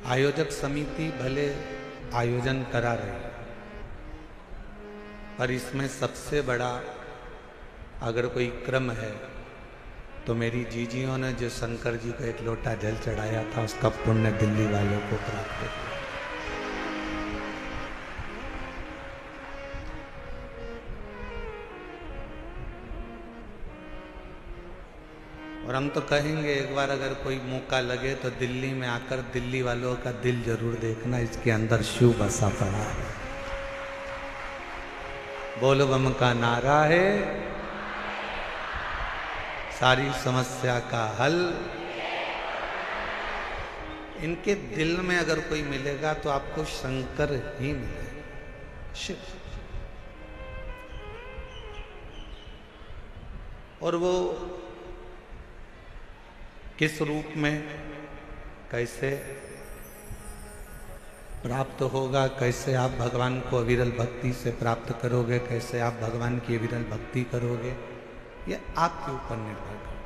आयोजक समिति भले आयोजन करा रही, पर इसमें सबसे बड़ा अगर कोई क्रम है तो मेरी जीजियों ने जो शंकर जी को एक लोटा जल चढ़ाया था उसका पुण्य दिल्ली वालों को प्राप्त हुआ। और हम तो कहेंगे एक बार अगर कोई मौका लगे तो दिल्ली में आकर दिल्ली वालों का दिल जरूर देखना, इसके अंदर शिव बसा पड़ा है। बोल बम का नारा है, सारी समस्या का हल। इनके दिल में अगर कोई मिलेगा तो आपको शंकर ही मिलेगा, शिव। और वो किस रूप में कैसे प्राप्त होगा, कैसे आप भगवान को अविरल भक्ति से प्राप्त करोगे, कैसे आप भगवान की अविरल भक्ति करोगे, ये आपके ऊपर निर्भर करता है।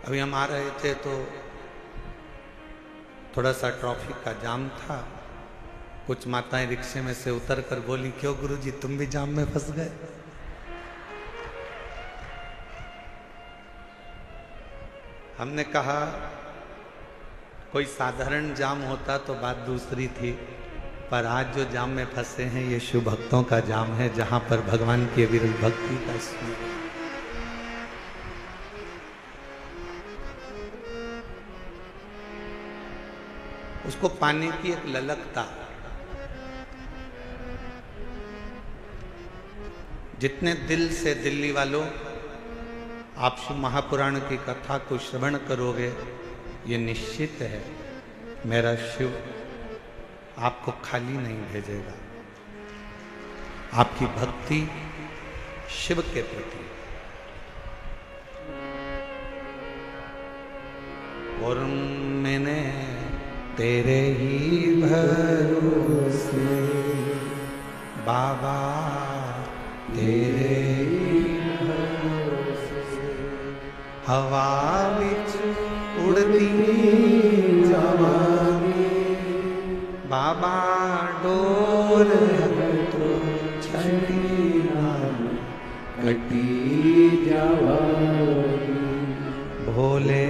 अभी हम आ रहे थे तो थोड़ा सा ट्रैफिक का जाम था। कुछ माताएं रिक्शे में से उतर कर बोली, क्यों गुरुजी तुम भी जाम में फंस गए? हमने कहा कोई साधारण जाम होता तो बात दूसरी थी, पर आज जो जाम में फंसे हैं ये शिव भक्तों का जाम है, जहां पर भगवान की अविरल भक्ति का स्मरण। उसको पाने की एक ललकता, जितने दिल से दिल्ली वालों आप शिव महापुराण की कथा को श्रवण करोगे, ये निश्चित है मेरा शिव आपको खाली नहीं भेजेगा। आपकी भक्ति शिव के प्रति। और मैंने तेरे ही भरोसे बाबा, तेरे ही भरोसे हवा विच उड़ती जवानी, बाबा डोर तो छड़ी कटी जवानी, भोले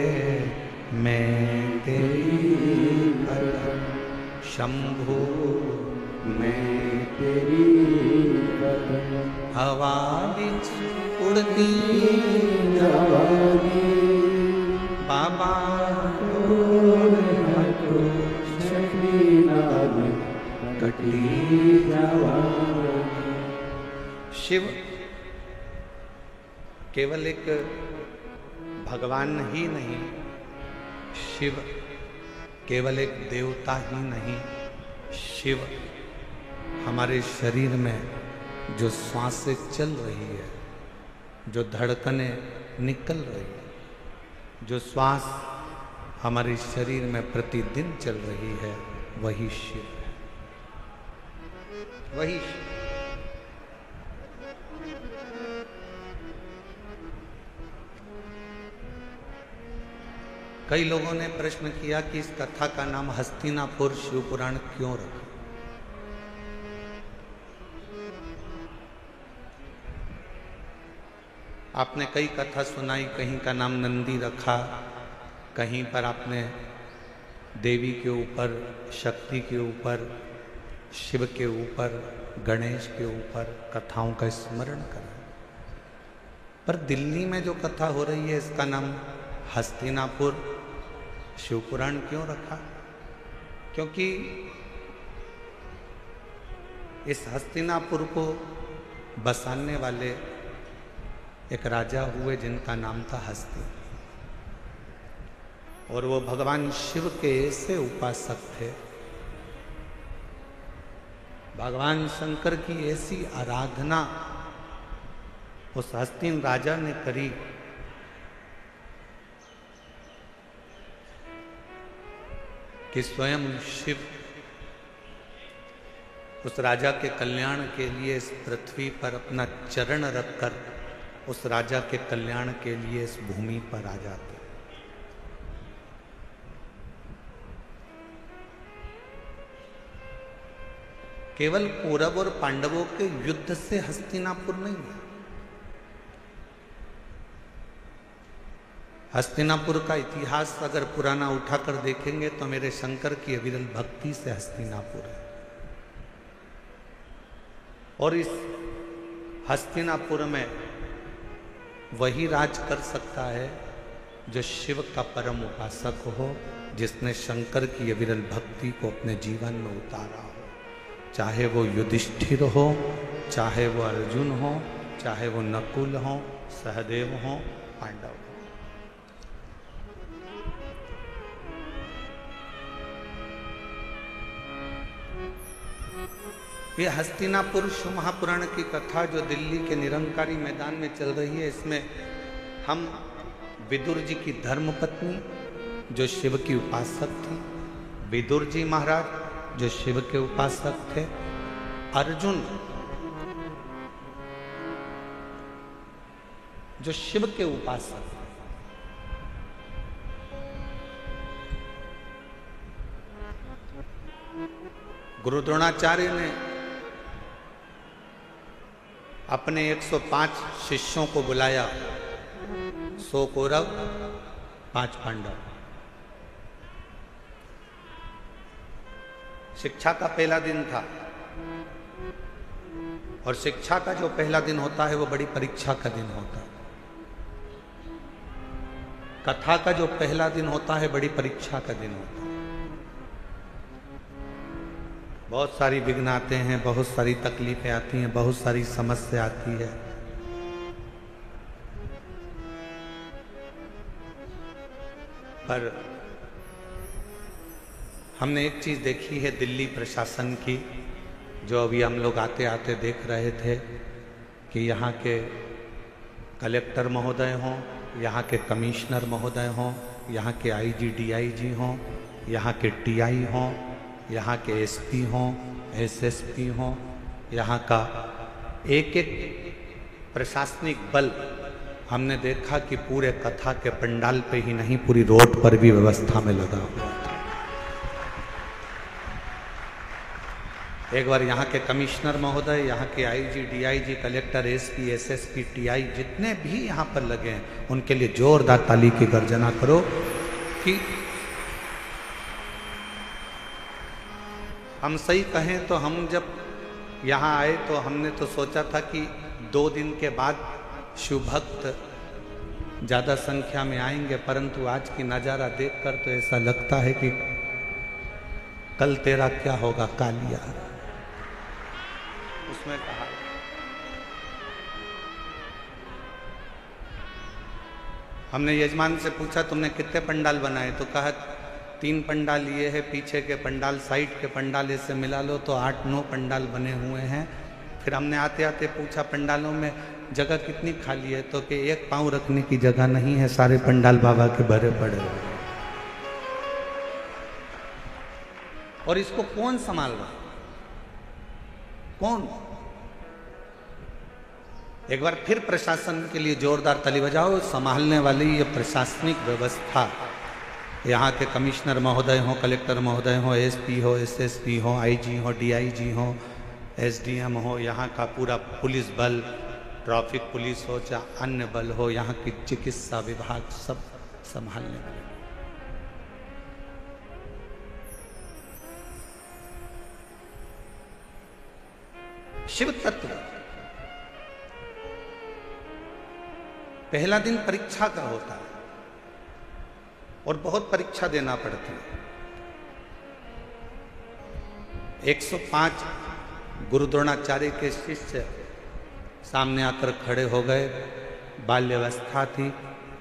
मैं तेरी कदम, शंभु मैं तेरी कदम, हवा विच उड़ती जवानी, बाबा डोर हटो छड़ी कटी जवानी। शिव केवल एक भगवान ही नहीं, शिव केवल एक देवता ही नहीं, शिव हमारे शरीर में जो सांसें चल रही है, जो धड़कनें निकल रही है, जो श्वास हमारे शरीर में प्रतिदिन चल रही है, वही शिव है, वही शिव। कई लोगों ने प्रश्न किया कि इस कथा का नाम हस्तिनापुर शिव पुराण क्यों रखा? आपने कई कथा सुनाई, कहीं का नाम नंदी रखा, कहीं पर आपने देवी के ऊपर, शक्ति के ऊपर, शिव के ऊपर, गणेश के ऊपर कथाओं का स्मरण करा। पर दिल्ली में जो कथा हो रही है इसका नाम हस्तिनापुर शिव पुराण क्यों रखा? क्योंकि इस हस्तिनापुर को बसाने वाले एक राजा हुए जिनका नाम था हस्ती, और वो भगवान शिव के ऐसे उपासक थे, भगवान शंकर की ऐसी आराधना उस हस्तिन राजा ने करी कि स्वयं शिव उस राजा के कल्याण के लिए इस पृथ्वी पर अपना चरण रखकर उस राजा के कल्याण के लिए इस भूमि पर आ जाते। केवल कौरव और पांडवों के युद्ध से हस्तिनापुर नहीं है। हस्तिनापुर का इतिहास अगर पुराना उठाकर देखेंगे तो मेरे शंकर की अविरल भक्ति से हस्तिनापुर है। और इस हस्तिनापुर में वही राज कर सकता है जो शिव का परम उपासक हो, जिसने शंकर की अविरल भक्ति को अपने जीवन में उतारा हो। चाहे वो युधिष्ठिर हो, चाहे वो अर्जुन हो, चाहे वो नकुल हो, सहदेव हो, पांडव हो। ये हस्तिनापुर शिव महापुराण की कथा जो दिल्ली के निरंकारी मैदान में चल रही है, इसमें हम विदुर जी की धर्मपत्नी जो शिव की उपासक थी, विदुर जी महाराज जो शिव के उपासक थे, अर्जुन जो शिव के उपासक थे, गुरु द्रोणाचार्य ने अपने 105 शिष्यों को बुलाया, 100 कौरव 5 पांडव। शिक्षा का पहला दिन था और शिक्षा का जो पहला दिन होता है वो बड़ी परीक्षा का दिन होता है। कथा का जो पहला दिन होता है बड़ी परीक्षा का दिन होता है। बहुत सारी विघ्न आते हैं, बहुत सारी तकलीफें आती हैं, बहुत सारी समस्या आती है। पर हमने एक चीज देखी है दिल्ली प्रशासन की, जो अभी हम लोग आते आते देख रहे थे कि यहाँ के कलेक्टर महोदय हों, यहाँ के कमिश्नर महोदय हों, यहाँ के आईजी डीआईजी हों, यहाँ के टीआई हों, यहाँ के एसपी हों, एसएसपी हों, यहाँ का एक एक प्रशासनिक बल हमने देखा कि पूरे कथा के पंडाल पे ही नहीं, पूरी रोड पर भी व्यवस्था में लगा हुआ था। एक बार यहाँ के कमिश्नर महोदय, यहाँ के IG DIG, collector, SP, SSP, TI जितने भी यहाँ पर लगे हैं उनके लिए जोरदार ताली की गर्जना करो कि हम सही कहें तो हम जब यहाँ आए तो हमने तो सोचा था कि 2 दिन के बाद शिव भक्त ज़्यादा संख्या में आएंगे, परंतु आज की नज़ारा देखकर तो ऐसा लगता है कि कल तेरा क्या होगा कालिया, उसमें कहा। हमने यजमान से पूछा तुमने कितने पंडाल बनाए, तो कहा 3 पंडाल ये है, पीछे के पंडाल, साइड के पंडाल से मिला लो तो 8-9 पंडाल बने हुए हैं। फिर हमने आते आते पूछा पंडालों में जगह कितनी खाली है, तो कि 1 पाँव रखने की जगह नहीं है, सारे पंडाल बाबा के भरे पड़े हैं। और इसको कौन संभाल रहा, कौन? एक बार फिर प्रशासन के लिए जोरदार ताली बजाओ। संभालने वाली ये प्रशासनिक व्यवस्था, यहाँ के कमिश्नर महोदय हों, कलेक्टर महोदय हों, एसपी हो, एसएसपी हो, आईजी हो, डीआईजी हो, एसडीएम हो, यहाँ का पूरा पुलिस बल, ट्रैफिक पुलिस हो, चाहे अन्य बल हो, यहाँ की चिकित्सा विभाग, सब संभालने वाले। शिव तत्व पहला दिन परीक्षा का होता है और बहुत परीक्षा देना पड़ती है। 105 गुरु द्रोणाचार्य के शिष्य सामने आकर खड़े हो गए, बाल्यावस्था थी,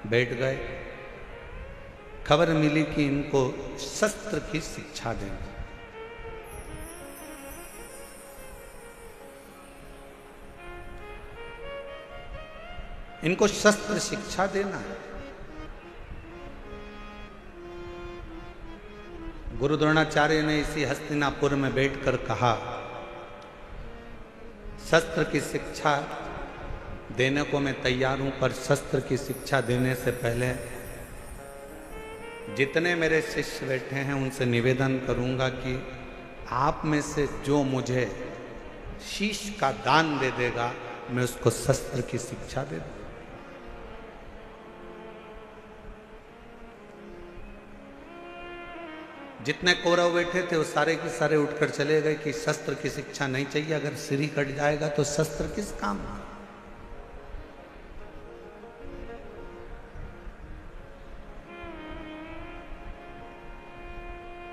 बैठ गए। खबर मिली कि इनको शस्त्र की शिक्षा देंगे। इनको शस्त्र शिक्षा देना है। गुरु द्रोणाचार्य ने इसी हस्तिनापुर में बैठकर कहा शस्त्र की शिक्षा देने को मैं तैयार हूं, पर शस्त्र की शिक्षा देने से पहले जितने मेरे शिष्य बैठे हैं उनसे निवेदन करूंगा कि आप में से जो मुझे शीश का दान दे देगा मैं उसको शस्त्र की शिक्षा दे दूंगा। जितने कौरव बैठे थे वो सारे के सारे उठकर चले गए कि शस्त्र की शिक्षा नहीं चाहिए, अगर सिर ही कट जाएगा तो शस्त्र किस काम का।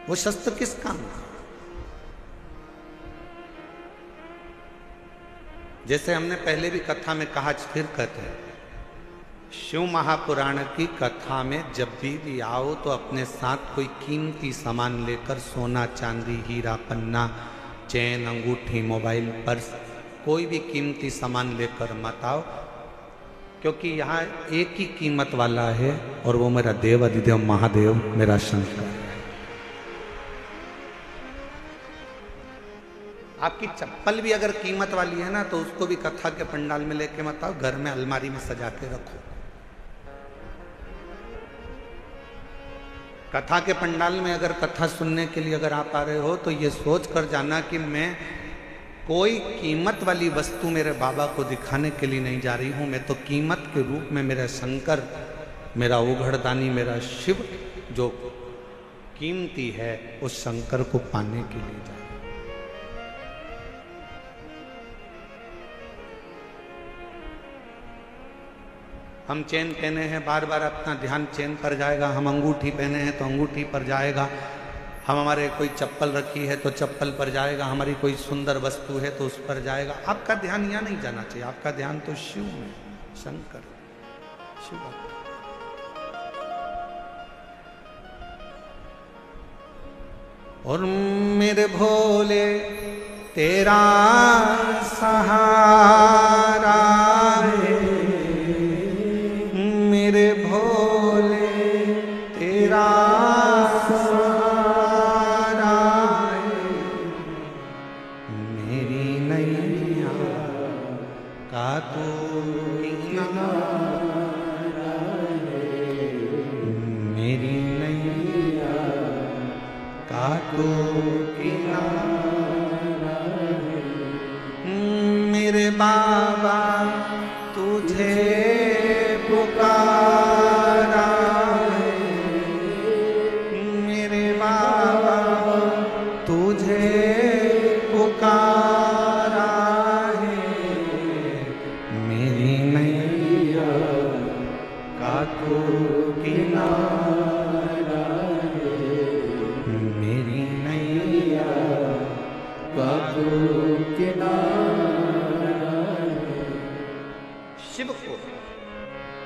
वो शस्त्र किस काम का। जैसे हमने पहले भी कथा में कहा, फिर कहते हैं, शिव महापुराण की कथा में जब भी आओ तो अपने साथ कोई कीमती सामान लेकर, सोना चांदी हीरा पन्ना चैन अंगूठी मोबाइल पर्स कोई भी कीमती सामान लेकर मत आओ, क्योंकि यहाँ एक ही कीमत वाला है और वो मेरा देव अधिदेव महादेव मेरा शंकर है। आपकी चप्पल भी अगर कीमत वाली है ना तो उसको भी कथा के पंडाल में लेके मत आओ, घर में अलमारी में सजा के रखो। कथा के पंडाल में अगर कथा सुनने के लिए अगर आप आ रहे हो तो ये सोच कर जाना कि मैं कोई कीमत वाली वस्तु मेरे बाबा को दिखाने के लिए नहीं जा रही हूं, मैं तो कीमत के रूप में मेरा शंकर, मेरा उघड़दानी, मेरा शिव जो कीमती है उस शंकर को पाने के लिए जा रही हूं। हम चेन पहने हैं, बार बार अपना ध्यान चेन पर जाएगा। हम अंगूठी पहने हैं तो अंगूठी पर जाएगा। हम हमारे कोई चप्पल रखी है तो चप्पल पर जाएगा। हमारी कोई सुंदर वस्तु है तो उस पर जाएगा। आपका ध्यान यहाँ नहीं जाना चाहिए, आपका ध्यान तो शिव में, शंकर शिव। और मेरे भोले तेरा सहारा है, मेरे भोले तेरा सहारा है, मेरी नैया का तू किनारा है, मेरी नैया का तू किनारा है, मेरे बाबा तुझे पुकारा है, मेरे बाबा तुझे पुकारा है, मेरी नैया का तू किनारा है, मेरी नैया का तू किनारा है। शिव को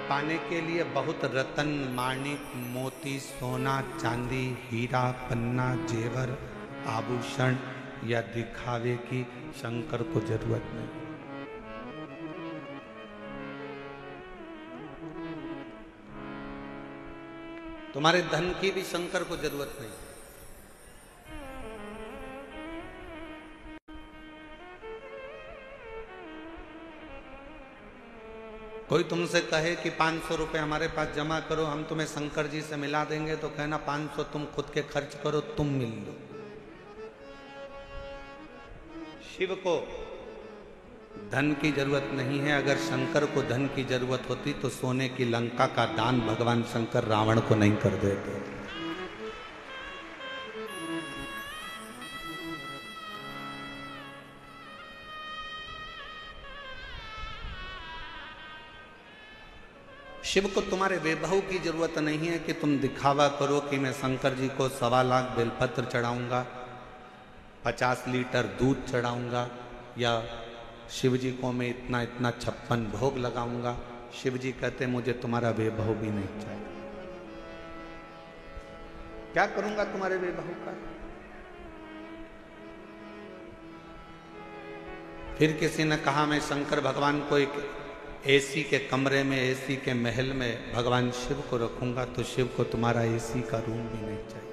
पाने के लिए बहुत रतन माणिक मोती सोना चांदी हीरा पन्ना जेवर आभूषण या दिखावे की शंकर को जरूरत नहीं। तुम्हारे धन की भी शंकर को जरूरत नहीं। कोई तुमसे कहे कि 500 रुपए हमारे पास जमा करो, हम तुम्हें शंकर जी से मिला देंगे, तो कहना 500 तुम खुद के खर्च करो, तुम मिल लो। शिव को धन की जरूरत नहीं है। अगर शंकर को धन की जरूरत होती तो सोने की लंका का दान भगवान शंकर रावण को नहीं कर देते। शिव को तुम्हारे वैभव की जरूरत नहीं है कि तुम दिखावा करो कि मैं शंकर जी को 1.25 लाख बेलपत्र चढ़ाऊंगा, 50 लीटर दूध चढ़ाऊंगा, या शिव जी को मैं इतना इतना 56 भोग लगाऊंगा। शिव जी कहते मुझे तुम्हारा वैभव भी नहीं चाहिए। क्या करूंगा तुम्हारे वैभव का? फिर किसी ने कहा मैं शंकर भगवान को एक एसी के कमरे में, एसी के महल में भगवान शिव को रखूंगा, तो शिव को तुम्हारा एसी का रूम भी नहीं चाहिए।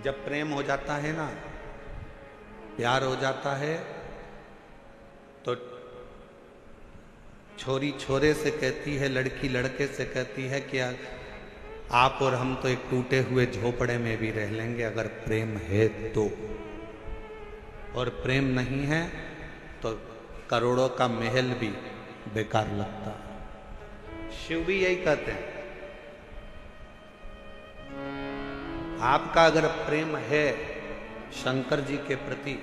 जब प्रेम हो जाता है ना, प्यार हो जाता है, तो छोरी छोरे से कहती है, लड़की लड़के से कहती है कि आप और हम तो एक टूटे हुए झोपड़े में भी रह लेंगे अगर प्रेम है तो, और प्रेम नहीं है तो करोड़ों का महल भी बेकार लगता है। शिव भी यही कहते हैं, आपका अगर प्रेम है शंकर जी के प्रति,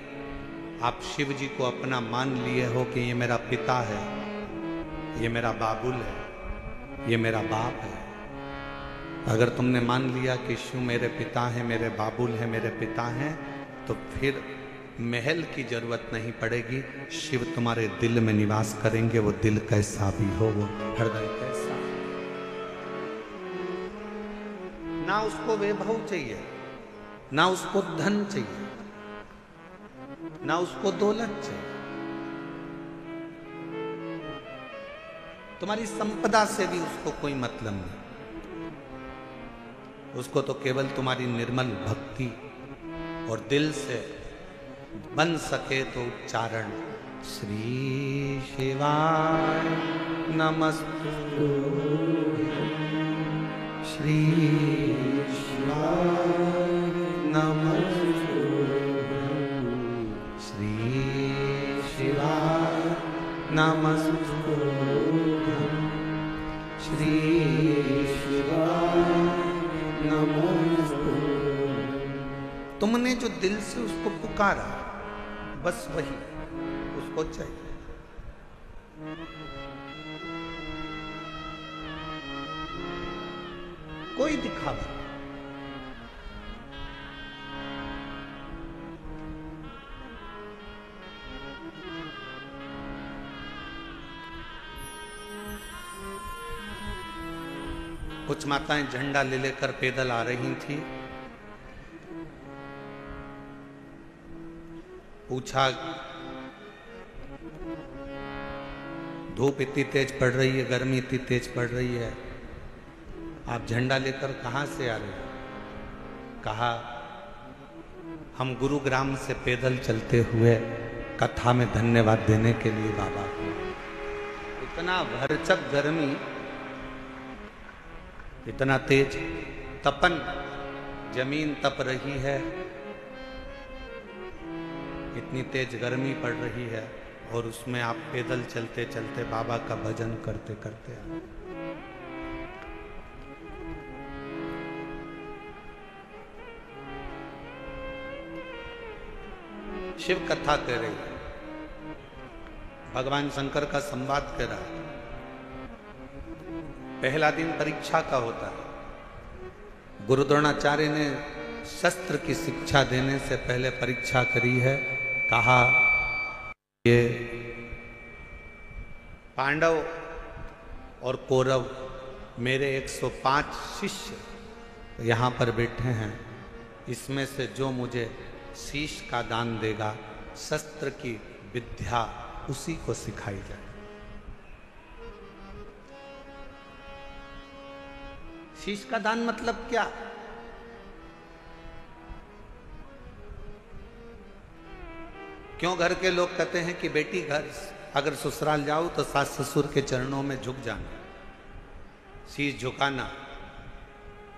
आप शिव जी को अपना मान लिए हो कि ये मेरा पिता है, ये मेरा बाबुल है, ये मेरा बाप है। अगर तुमने मान लिया कि शिव मेरे पिता हैं, मेरे बाबुल हैं, मेरे पिता हैं, तो फिर महल की जरूरत नहीं पड़ेगी। शिव तुम्हारे दिल में निवास करेंगे, वो दिल कैसा भी हो, वो हृदय कैसा। ना उसको वैभव चाहिए, ना उसको धन चाहिए, ना उसको दौलत चाहिए। तुम्हारी संपदा से भी उसको कोई मतलब नहीं। उसको तो केवल तुम्हारी निर्मल भक्ति और दिल से बन सके तो उच्चारण, श्री शिवाय नमस्तु, श्री शिवाय नमस्तु, श्री शिवाय नमस्तु, श्री शिवाय नमस्तु। तुमने जो दिल से उसको पुकारा, बस वही उसको चाहिए। कोई दिखावा, कुछ माताएं झंडा ले लेकर पैदल आ रही थी। पूछा, धूप इतनी तेज पड़ रही है, गर्मी इतनी तेज पड़ रही है, आप झंडा लेकर कहां से आ रहे हो? कहा, हम गुरुग्राम से पैदल चलते हुए कथा में धन्यवाद देने के लिए बाबा को। इतना भरचक गर्मी, इतना तेज तपन, जमीन तप रही है, इतनी तेज गर्मी पड़ रही है, और उसमें आप पैदल चलते चलते बाबा का भजन करते करते आ। शिव कथा कह रही है, भगवान शंकर का संवाद कह रहा है। पहला दिन परीक्षा का होता है। गुरु द्रोणाचार्य ने शस्त्र की शिक्षा देने से पहले परीक्षा करी है। कहा, ये पांडव और कौरव मेरे 105 शिष्य यहाँ पर बैठे हैं, इसमें से जो मुझे शीश का दान देगा, शस्त्र की विद्या उसी को सिखाई जाए। शीश का दान मतलब क्या? क्यों घर के लोग कहते हैं कि बेटी घर अगर ससुराल जाओ तो सास ससुर के चरणों में झुक जाना, शीश झुकाना।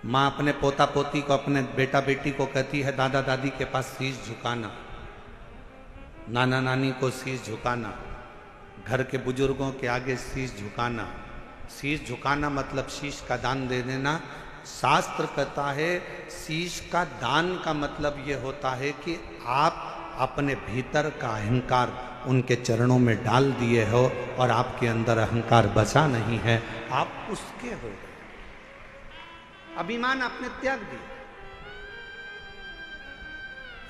माँ अपने पोता पोती को, अपने बेटा बेटी को कहती है दादा दादी के पास शीश झुकाना, नाना नानी को शीश झुकाना, घर के बुजुर्गों के आगे शीश झुकाना। शीश झुकाना मतलब शीश का दान दे देना। शास्त्र कहता है शीश का दान का मतलब ये होता है कि आप अपने भीतर का अहंकार उनके चरणों में डाल दिए हो और आपके अंदर अहंकार बचा नहीं है, आप उसके हो गए। अभिमान आपने त्याग दिया,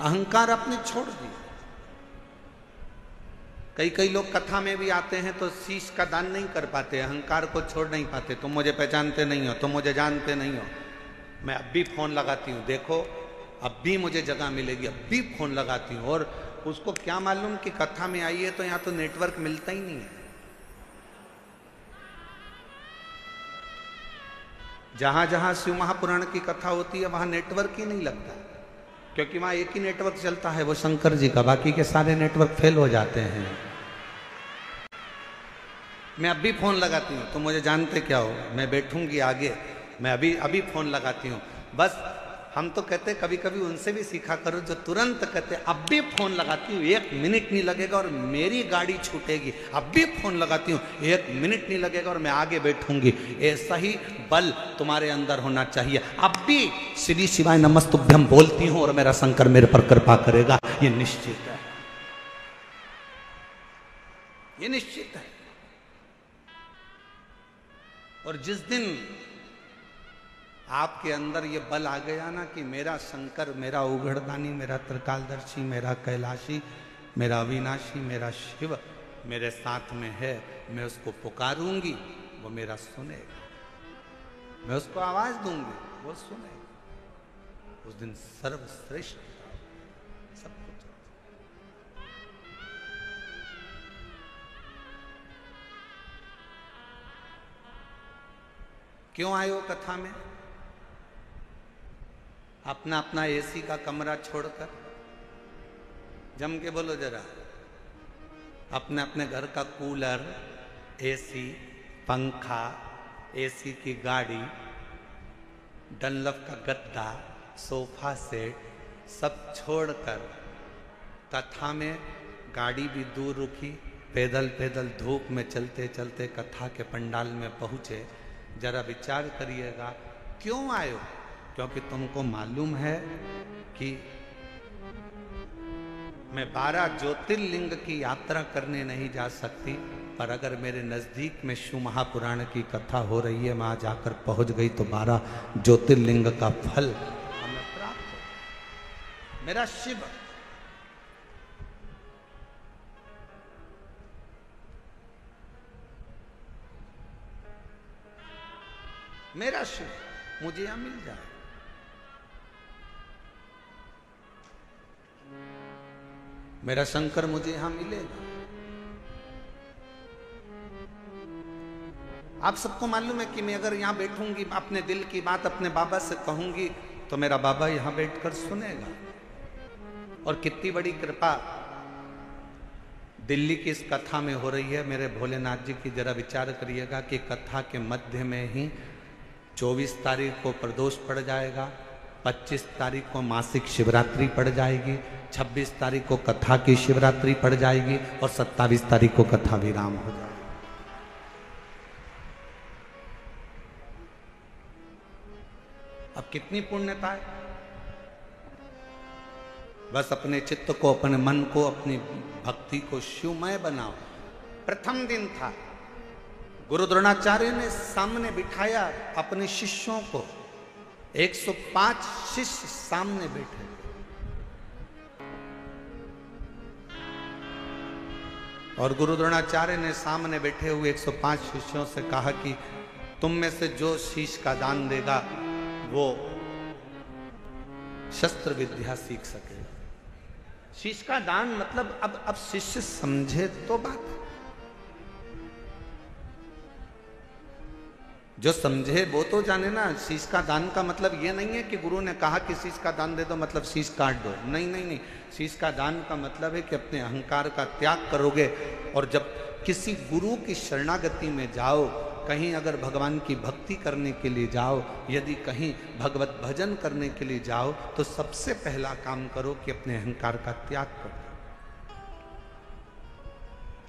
अहंकार आपने छोड़ दिया। कई कई लोग कथा में भी आते हैं तो शीश का दान नहीं कर पाते, अहंकार को छोड़ नहीं पाते। तुम मुझे पहचानते नहीं हो, तुम मुझे जानते नहीं हो, मैं अब भी फोन लगाती हूँ, देखो अब भी मुझे जगह मिलेगी, अब भी फोन लगाती हूँ। और उसको क्या मालूम कि कथा में आई है तो यहाँ तो नेटवर्क मिलता ही नहीं है। जहां जहां शिव महापुराण की कथा होती है वहां नेटवर्क ही नहीं लगता। क्योंकि वहां एक ही नेटवर्क चलता है, वो शंकर जी का, बाकी के सारे नेटवर्क फेल हो जाते हैं। मैं अभी फोन लगाती हूँ तो मुझे जानते क्या हो, मैं बैठूंगी आगे, मैं अभी फोन लगाती हूँ। बस हम तो कहते कभी कभी उनसे भी सीखा करो जो तुरंत कहते अब भी फोन लगाती हूँ, 1 मिनट नहीं लगेगा और मेरी गाड़ी छूटेगी, अब भी फोन लगाती हूँ, 1 मिनट नहीं लगेगा और मैं आगे बैठूंगी। ऐसा ही बल तुम्हारे अंदर होना चाहिए। अब भी श्री शिवाय नमस्तुभ्यम बोलती हूँ और मेरा शंकर मेरे पर कृपा करेगा, ये निश्चित है, ये निश्चित है। और जिस दिन आपके अंदर ये बल आ गया ना कि मेरा शंकर, मेरा उघड़दानी, मेरा त्रिकालदर्शी, मेरा कैलाशी, मेरा अविनाशी, मेरा शिव मेरे साथ में है, मैं उसको पुकारूंगी, वो मेरा सुनेगा, मैं उसको आवाज दूंगी, वो सुनेगा। उस दिन सर्वश्रेष्ठ सब कुछ। क्यों आए हो कथा में? अपना अपना एसी का कमरा छोड़कर, जम के बोलो जरा, अपने अपने घर का कूलर, एसी, पंखा, एसी की गाड़ी, डनलप का गद्दा, सोफा सेट सब छोड़कर कथा में गाड़ी भी दूर रुकी, पैदल पैदल धूप में चलते चलते कथा के पंडाल में पहुंचे। जरा विचार करिएगा, क्यों आए हो? क्योंकि तुमको मालूम है कि मैं 12 ज्योतिर्लिंग की यात्रा करने नहीं जा सकती, पर अगर मेरे नजदीक में शिव महापुराण की कथा हो रही है, वहां जाकर पहुंच गई तो 12 ज्योतिर्लिंग का फल हमें प्राप्त हो। मेरा शिव मेरा शिव मुझे यहां मिल जाए। मेरा शंकर मुझे यहां मिलेगा। आप सबको मालूम है कि मैं अगर यहां बैठूंगी, अपने दिल की बात अपने बाबा से कहूंगी तो मेरा बाबा यहां बैठकर सुनेगा। और कितनी बड़ी कृपा दिल्ली की इस कथा में हो रही है मेरे भोलेनाथ जी की। जरा विचार करिएगा कि कथा के मध्य में ही 24 तारीख को प्रदोष पड़ जाएगा, 25 तारीख को मासिक शिवरात्रि पड़ जाएगी, 26 तारीख को कथा की शिवरात्रि पड़ जाएगी और 27 तारीख को कथा विराम हो जाएगा। अब कितनी पुण्यता है। बस अपने चित्त को, अपने मन को, अपनी भक्ति को शिवमय बनाओ। प्रथम दिन था, गुरु द्रोणाचार्य ने सामने बिठाया अपने शिष्यों को, 105 शिष्य सामने बैठे। और गुरु द्रोणाचार्य ने सामने बैठे हुए 105 शिष्यों से कहा कि तुम में से जो शीश का दान देगा वो शस्त्र विद्या सीख सकेगा। शीश का दान मतलब अब शिष्य समझे तो बात। जो समझे वो तो जाने ना। शीश का दान का मतलब ये नहीं है कि गुरु ने कहा कि शीश का दान दे दो मतलब शीश काट दो। नहीं नहीं नहीं, शीश का दान का मतलब है कि अपने अहंकार का त्याग करोगे। और जब किसी गुरु की शरणागति में जाओ, कहीं अगर भगवान की भक्ति करने के लिए जाओ, यदि कहीं भगवत भजन करने के लिए जाओ, तो सबसे पहला काम करो कि अपने अहंकार का त्याग करो,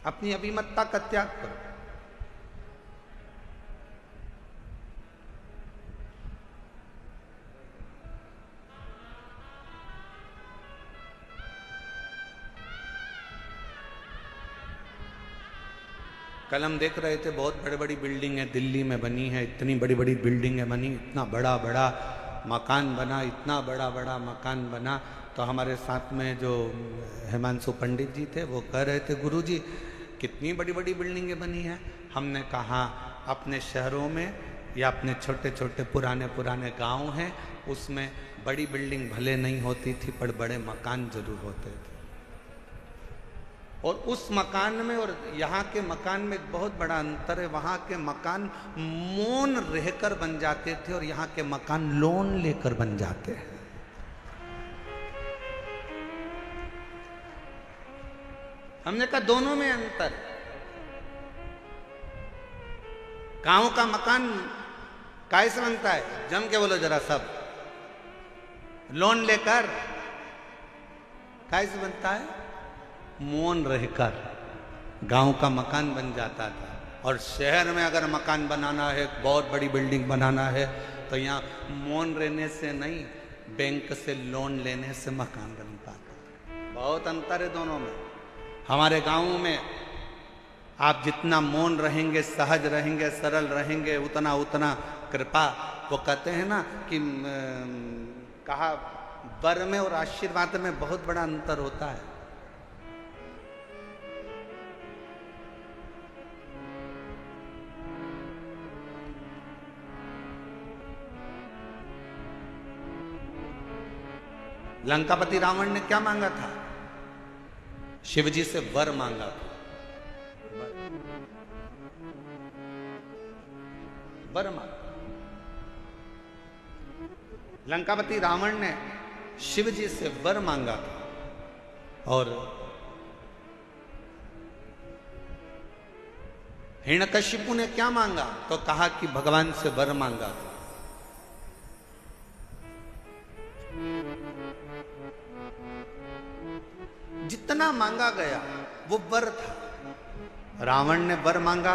अपनी अभिमतता का त्याग करो। कल हम देख रहे थे बहुत बड़ी बड़ी बिल्डिंग है दिल्ली में बनी है, इतनी बड़ी बड़ी बिल्डिंग है बनी, इतना बड़ा बड़ा मकान बना, इतना बड़ा बड़ा मकान बना। तो हमारे साथ में जो हिमांशु पंडित जी थे वो कह रहे थे, गुरुजी कितनी बड़ी बड़ी बिल्डिंगें बनी हैं। हमने कहा अपने शहरों में या अपने छोटे छोटे पुराने पुराने गाँव हैं, उसमें बड़ी बिल्डिंग भले नहीं होती थी पर बड़े मकान जरूर होते थे। और उस मकान में और यहाँ के मकान में एक बहुत बड़ा अंतर है। वहाँ के मकान मौन रहकर बन जाते थे और यहाँ के मकान लोन लेकर बन जाते हैं। हमने कहा दोनों में अंतर। गांव का मकान कैसे बनता है? जम के बोलो जरा सब। लोन लेकर। कैसे बनता है? मौन रहकर गांव का मकान बन जाता था। और शहर में अगर मकान बनाना है, बहुत बड़ी बिल्डिंग बनाना है, तो यहाँ मौन रहने से नहीं, बैंक से लोन लेने से मकान बन पाता। बहुत अंतर है दोनों में। हमारे गांव में आप जितना मौन रहेंगे, सहज रहेंगे, सरल रहेंगे, उतना उतना कृपा। वो कहते हैं ना कि कहा वर में और आशीर्वाद में बहुत बड़ा अंतर होता है। लंकापति रावण ने क्या मांगा था? शिवजी से वर मांगा था। वर मांगा। लंकापति रावण ने शिवजी से वर मांगा था। और हिरण्यकशिपु ने क्या मांगा? तो कहा कि भगवान से वर मांगा था। जितना मांगा गया वो वर था। रावण ने वर मांगा,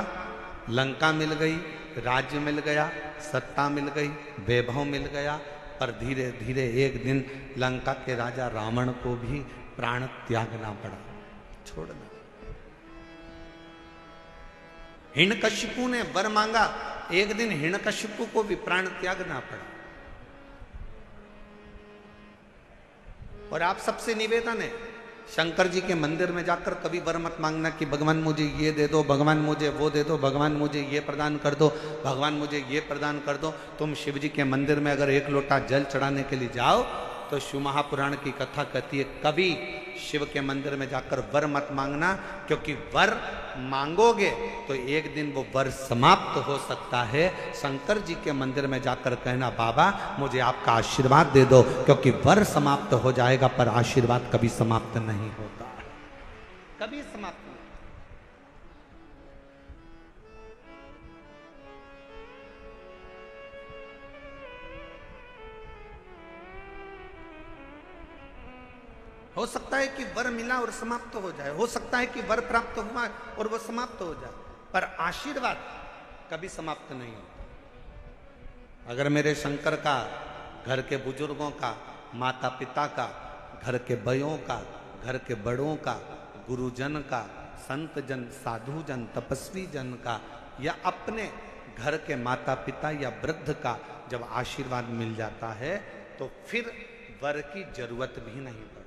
लंका मिल गई, राज्य मिल गया, सत्ता मिल गई, वैभव मिल गया। पर धीरे धीरे एक दिन लंका के राजा रावण को भी प्राण त्यागना पड़ा, छोड़ना। हिरण्यकशिपु ने वर मांगा, एक दिन हिरण्यकशिपु को भी प्राण त्यागना पड़ा। और आप सबसे निवेदन है, शंकर जी के मंदिर में जाकर कभी वर मत मांगना कि भगवान मुझे ये दे दो, भगवान मुझे वो दे दो, भगवान मुझे ये प्रदान कर दो, भगवान मुझे ये प्रदान कर दो। तुम शिव जी के मंदिर में अगर एक लोटा जल चढ़ाने के लिए जाओ तो शिव महापुराण की कथा कहती है कभी शिव के मंदिर में जाकर वर मत मांगना, क्योंकि वर मांगोगे तो एक दिन वो वर समाप्त हो सकता है। शंकर जी के मंदिर में जाकर कहना बाबा मुझे आपका आशीर्वाद दे दो, क्योंकि वर समाप्त हो जाएगा पर आशीर्वाद कभी समाप्त नहीं होता, कभी समाप्त नहीं। हो सकता है कि वर मिला और समाप्त हो जाए, हो सकता है कि वर प्राप्त हुआ और वह समाप्त हो जाए, पर आशीर्वाद कभी समाप्त नहीं होता। अगर मेरे शंकर का, घर के बुजुर्गों का, माता पिता का, घर के बयों का, घर के बड़ों का, गुरुजन का, संत जन, साधु जन, तपस्वी जन का, या अपने घर के माता पिता या वृद्ध का जब आशीर्वाद मिल जाता है तो फिर वर की जरूरत भी नहीं पड़ती।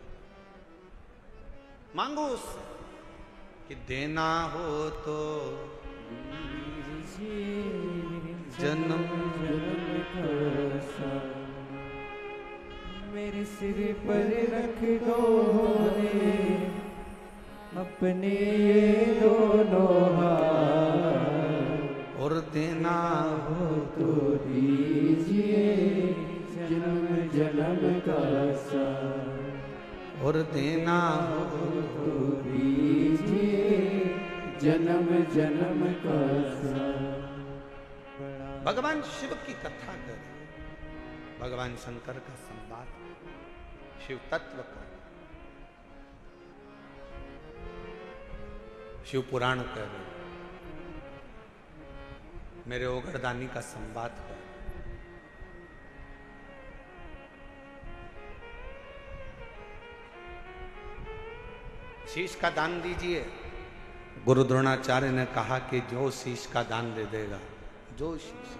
मांगो उससे कि देना हो तो जन्म मेरे सिर पर रख दो अपने ये दोनों हाथ, और देना हो तो दीजिए जन्म जन्म का साथ, और देना हो तो दीजिए जन्म जन्म का साथ। भगवान शिव की कथा करें, भगवान शंकर का संवाद, शिव तत्व का, शिव पुराण करें, मेरे ओगरदानी का संवाद करें। शीश का दान दीजिए। गुरु द्रोणाचार्य ने कहा कि जो शीश का दान दे देगा, जो शीश,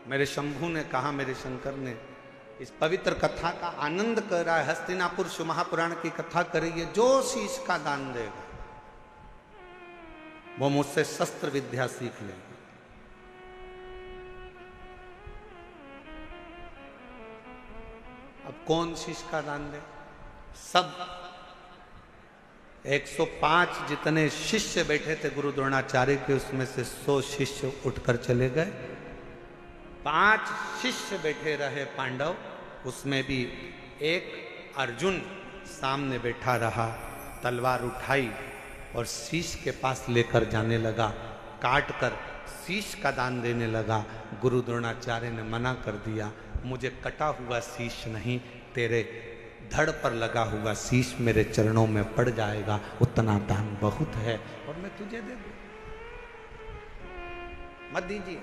मेरे शंभू ने कहा, मेरे शंकर ने, इस पवित्र कथा का आनंद कर रहा है, हस्तिनापुर शिव महापुराण की कथा करिए, जो शीश का दान देगा वो मुझसे शस्त्र विद्या सीख लेगा। अब कौन शीश का दान दे? सब 105 जितने शिष्य बैठे थे गुरु द्रोणाचार्य के, उसमें से 100 शिष्य उठकर चले गए 5 शिष्य बैठे रहे पांडव, उसमें भी एक अर्जुन सामने बैठा रहा, तलवार उठाई और शीश के पास लेकर जाने लगा, काट कर शीश का दान देने लगा। गुरु द्रोणाचार्य ने मना कर दिया, मुझे कटा हुआ शीश नहीं, तेरे धड़ पर लगा हुआ शीश मेरे चरणों में पड़ जाएगा, उतना दान बहुत है और मैं तुझे दे दूं, मत दीजिए।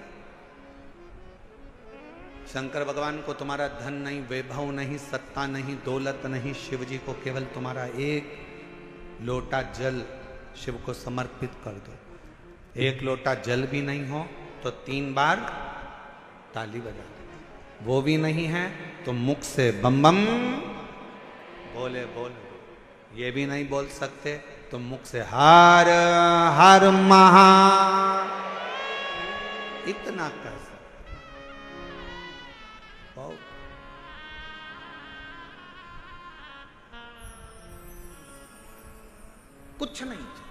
शंकर भगवान को तुम्हारा धन नहीं, वैभव नहीं, सत्ता नहीं, दौलत नहीं, शिव जी को केवल तुम्हारा एक लोटा जल शिव को समर्पित कर दो। एक लोटा जल भी नहीं हो तो 3 बार ताली बजा दो, वो भी नहीं है तो मुख से बम बम बोले बोले, ये भी नहीं बोल सकते तो मुख से हर हर महा, इतना कर सकते। कुछ नहीं चाहिए।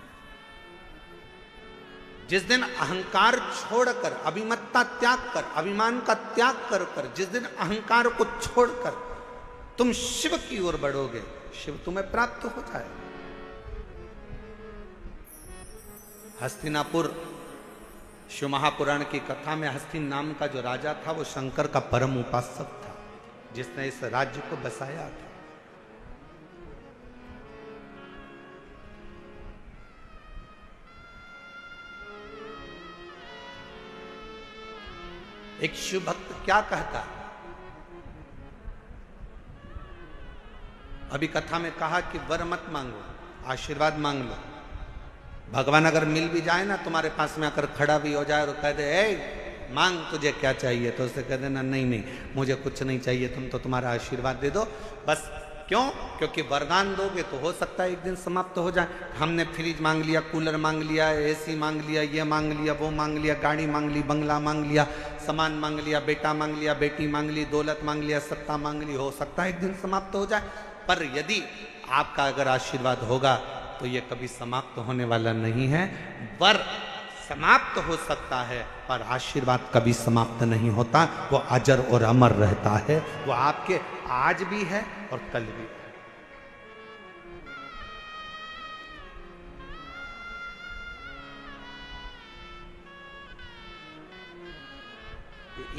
जिस दिन अहंकार छोड़कर, अभिमत्ता त्याग कर, अभिमान का त्याग कर कर, जिस दिन अहंकार को छोड़कर तुम शिव की ओर बढ़ोगे, शिव तुम्हें प्राप्त हो जाएगा। हस्तिनापुर शिव महापुराण की कथा में हस्तिन नाम का जो राजा था वो शंकर का परम उपासक था, जिसने इस राज्य को बसाया था। एक शिव भक्त क्या कहता है, अभी कथा में कहा कि वर मत मांगो, आशीर्वाद मांग लो। भगवान अगर मिल भी जाए ना, तुम्हारे पास में आकर खड़ा भी हो जाए और कह दे ए मांग तुझे क्या चाहिए, तो उसे कह देना नहीं नहीं मुझे कुछ नहीं चाहिए, तुम तो तुम्हारा आशीर्वाद दे दो बस। क्यों? क्योंकि वरदान दोगे तो हो सकता है एक दिन समाप्त हो जाए। हमने फ्रिज मांग लिया, कूलर मांग लिया, एसी मांग लिया, ये मांग लिया, वो मांग लिया, गाड़ी मांग ली, बंगला मांग लिया, सामान मांग लिया, बेटा मांग लिया, बेटी मांग ली, दौलत मांग लिया, सत्ता मांग ली, हो सकता है एक दिन समाप्त हो जाए। पर यदि आपका अगर आशीर्वाद होगा तो ये कभी समाप्त होने वाला नहीं है। वर समाप्त हो सकता है पर आशीर्वाद कभी समाप्त नहीं होता, वो अजर और अमर रहता है। वो आपके आज भी है और कल भी है।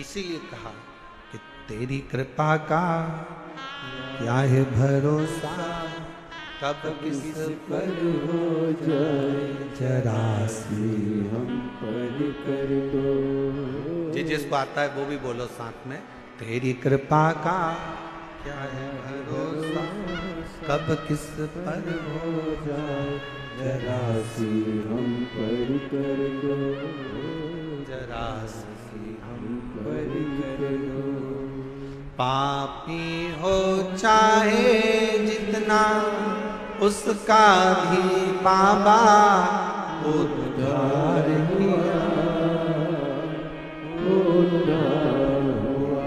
इसीलिए कहा कि तेरी कृपा का क्या है भरोसा, कब किस पर हो जाए जरा सी हम पर कर दो। जी जिसको आता है वो भी बोलो साथ में, तेरी कृपा का क्या है भरोसा, कब किस पर हो जाए जरा सी हम पर कर दो, जरा सी हम पर कर दो। पापी हो चाहे जितना उसका भी बाबा उद्धार किया, उद्धार हुआ।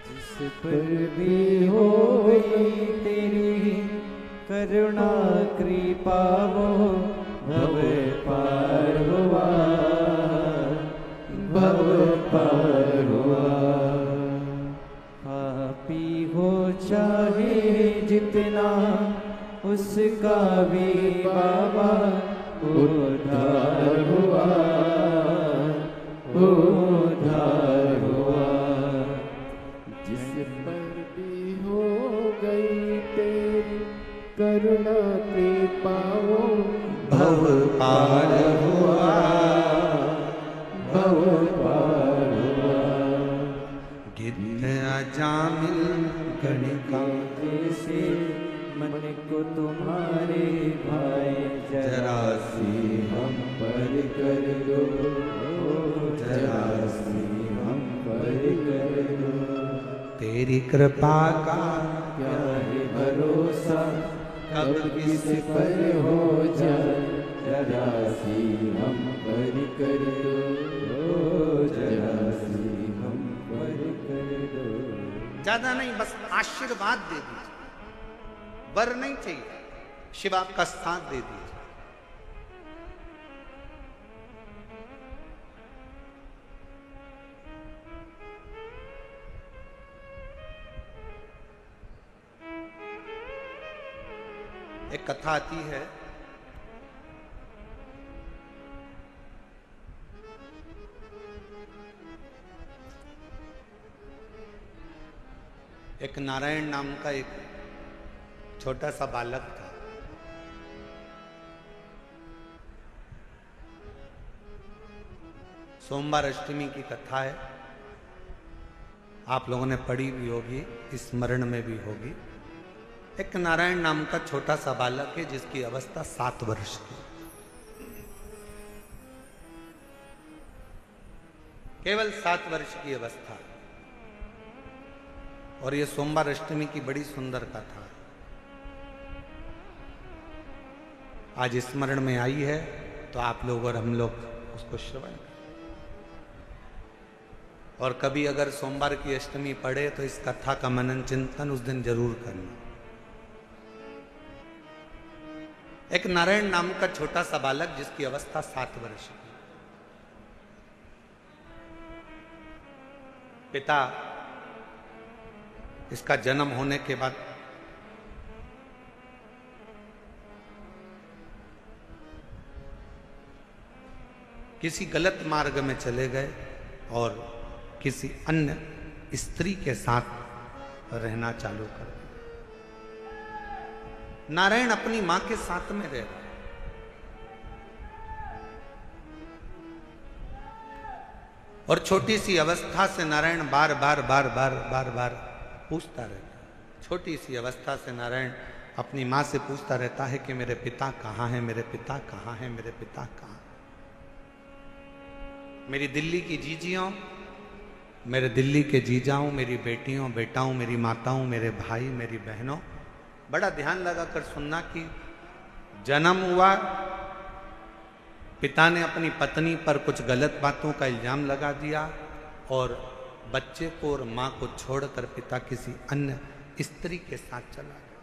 जिस पर भी हो गई तेरी करुणा कृपा वो भव पार हुआ, भव पार हुआ। पापी हो चाहे जितना उसका भी बाबा उद्धार हुआ, उद्धार हुआ। जिस पर भी हो गई तेरी करुणा कृपा वो भव पार हुआ, भव पार हुआ। गिद्ध अजामिल गणिका जैसे मन को तुम्हारे भाई जरा सी हम पर कर दो, जरा सी हम पर कर दो। तेरी कृपा का क्या है भरोसा, कब किस पर हो जाए जरा सी हम पर कर दो, जरा सी हम पर कर दो। ज्यादा नहीं, बस आशीर्वाद दे दीजिए, वर नहीं चाहिए, शिव आपका साथ दे दीजिए। एक कथा आती है, एक नारायण नाम का एक छोटा सा बालक था। सोमवार अष्टमी की कथा है, आप लोगों ने पढ़ी भी होगी, स्मरण में भी होगी। एक नारायण नाम का छोटा सा बालक है जिसकी अवस्था 7 वर्ष की, केवल 7 वर्ष की अवस्था। और ये सोमवार अष्टमी की बड़ी सुंदर कथा आज स्मरण में आई है, तो आप लोग और हम लोग उसको श्रवण करें। और कभी अगर सोमवार की अष्टमी पढ़े तो इस कथा का मनन चिंतन उस दिन जरूर करना। एक नारायण नाम का छोटा सा बालक जिसकी अवस्था 7 वर्ष की, पिता इसका जन्म होने के बाद किसी गलत मार्ग में चले गए और किसी अन्य स्त्री के साथ रहना चालू कर दिया। नारायण अपनी मां के साथ में रह रहा है और छोटी सी अवस्था से नारायण बार बार पूछता रहता है। छोटी सी अवस्था से नारायण अपनी मां से पूछता रहता है कि मेरे पिता कहाँ हैं, मेरे पिता कहाँ हैं, मेरे पिता कहाँ। मेरी दिल्ली की जीजियों, मेरे दिल्ली के जीजाओं, मेरी बेटियों बेटाओं, मेरी माताओं, मेरे भाई, मेरी बहनों, बड़ा ध्यान लगाकर सुनना कि जन्म हुआ, पिता ने अपनी पत्नी पर कुछ गलत बातों का इल्जाम लगा दिया और बच्चे को और मां को छोड़कर पिता किसी अन्य स्त्री के साथ चला गया।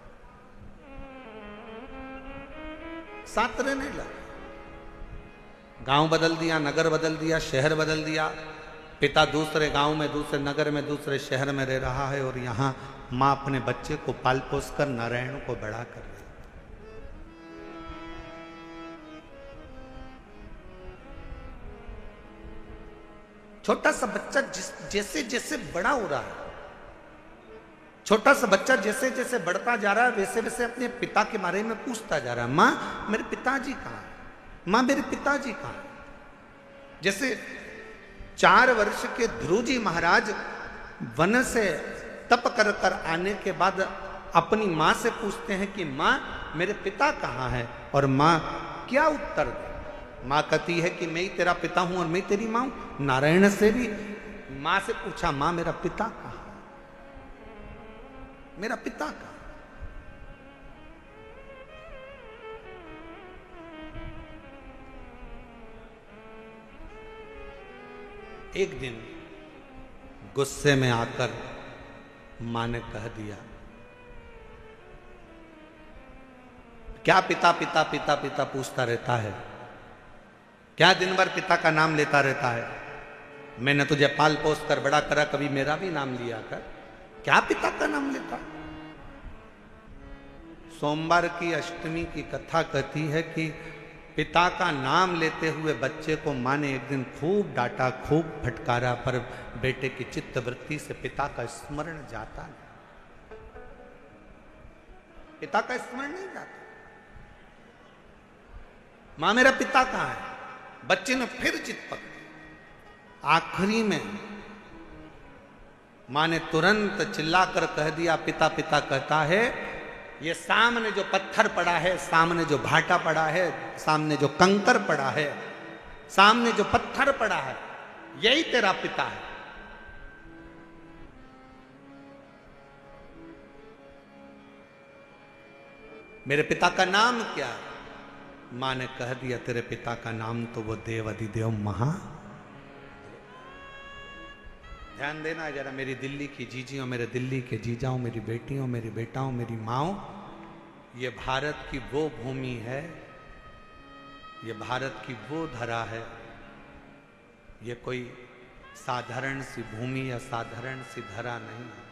साथ रहने लगा, गांव बदल दिया, नगर बदल दिया, शहर बदल दिया। पिता दूसरे गांव में, दूसरे नगर में, दूसरे शहर में रह रहा है और यहां मां अपने बच्चे को पाल पोस कर नारायण को बड़ा कर रही। छोटा सा बच्चा जैसे जैसे बड़ा हो रहा है, छोटा सा बच्चा जैसे जैसे बढ़ता जा रहा है, वैसे वैसे अपने पिता के बारे में पूछता जा रहा है। मां मेरे पिताजी कहाँ हैं, मां मेरे पिताजी कहाँ हैं। जैसे 4 वर्ष के ध्रुव जी महाराज वन से तप कर कर आने के बाद अपनी मां से पूछते हैं कि मां मेरे पिता कहाँ है, और मां क्या उत्तर दे। मां कहती है कि मैं ही तेरा पिता हूं और मैं तेरी मां हूं। नारायण से भी मां से पूछा, मां मेरा पिता कहाँ है, मेरा पिता कहाँ। एक दिन गुस्से में आकर मां ने कह दिया, क्या पिता पिता पिता पिता पूछता रहता है, क्या दिन भर पिता का नाम लेता रहता है। मैंने तुझे पाल पोस कर बड़ा करा, कभी मेरा भी नाम लिया कर, क्या पिता का नाम लेता। सोमवार की अष्टमी की कथा कहती है कि पिता का नाम लेते हुए बच्चे को मां ने एक दिन खूब डांटा, खूब फटकारा, पर बेटे की चित्त वृत्ति से पिता का स्मरण जाता नहीं, पिता का स्मरण नहीं जाता। मां मेरा पिता कहाँ है। बच्चे ने फिर जिद पकड़ी। आखिरी में मां ने तुरंत चिल्लाकर कह दिया, पिता पिता कहता है, ये सामने जो पत्थर पड़ा है, सामने जो भाटा पड़ा है, सामने जो कंकर पड़ा है, सामने जो पत्थर पड़ा है, यही तेरा पिता है। मेरे पिता का नाम क्या है। मां ने कह दिया, तेरे पिता का नाम तो वो देव अधिदेव महा। ध्यान देना जरा, मेरी दिल्ली की जीजियों, मेरे दिल्ली के जीजाओं, मेरी बेटियों, मेरी बेटाओं, मेरी माओ, ये भारत की वो भूमि है, ये भारत की वो धरा है, ये कोई साधारण सी भूमि या साधारण सी धरा नहीं है।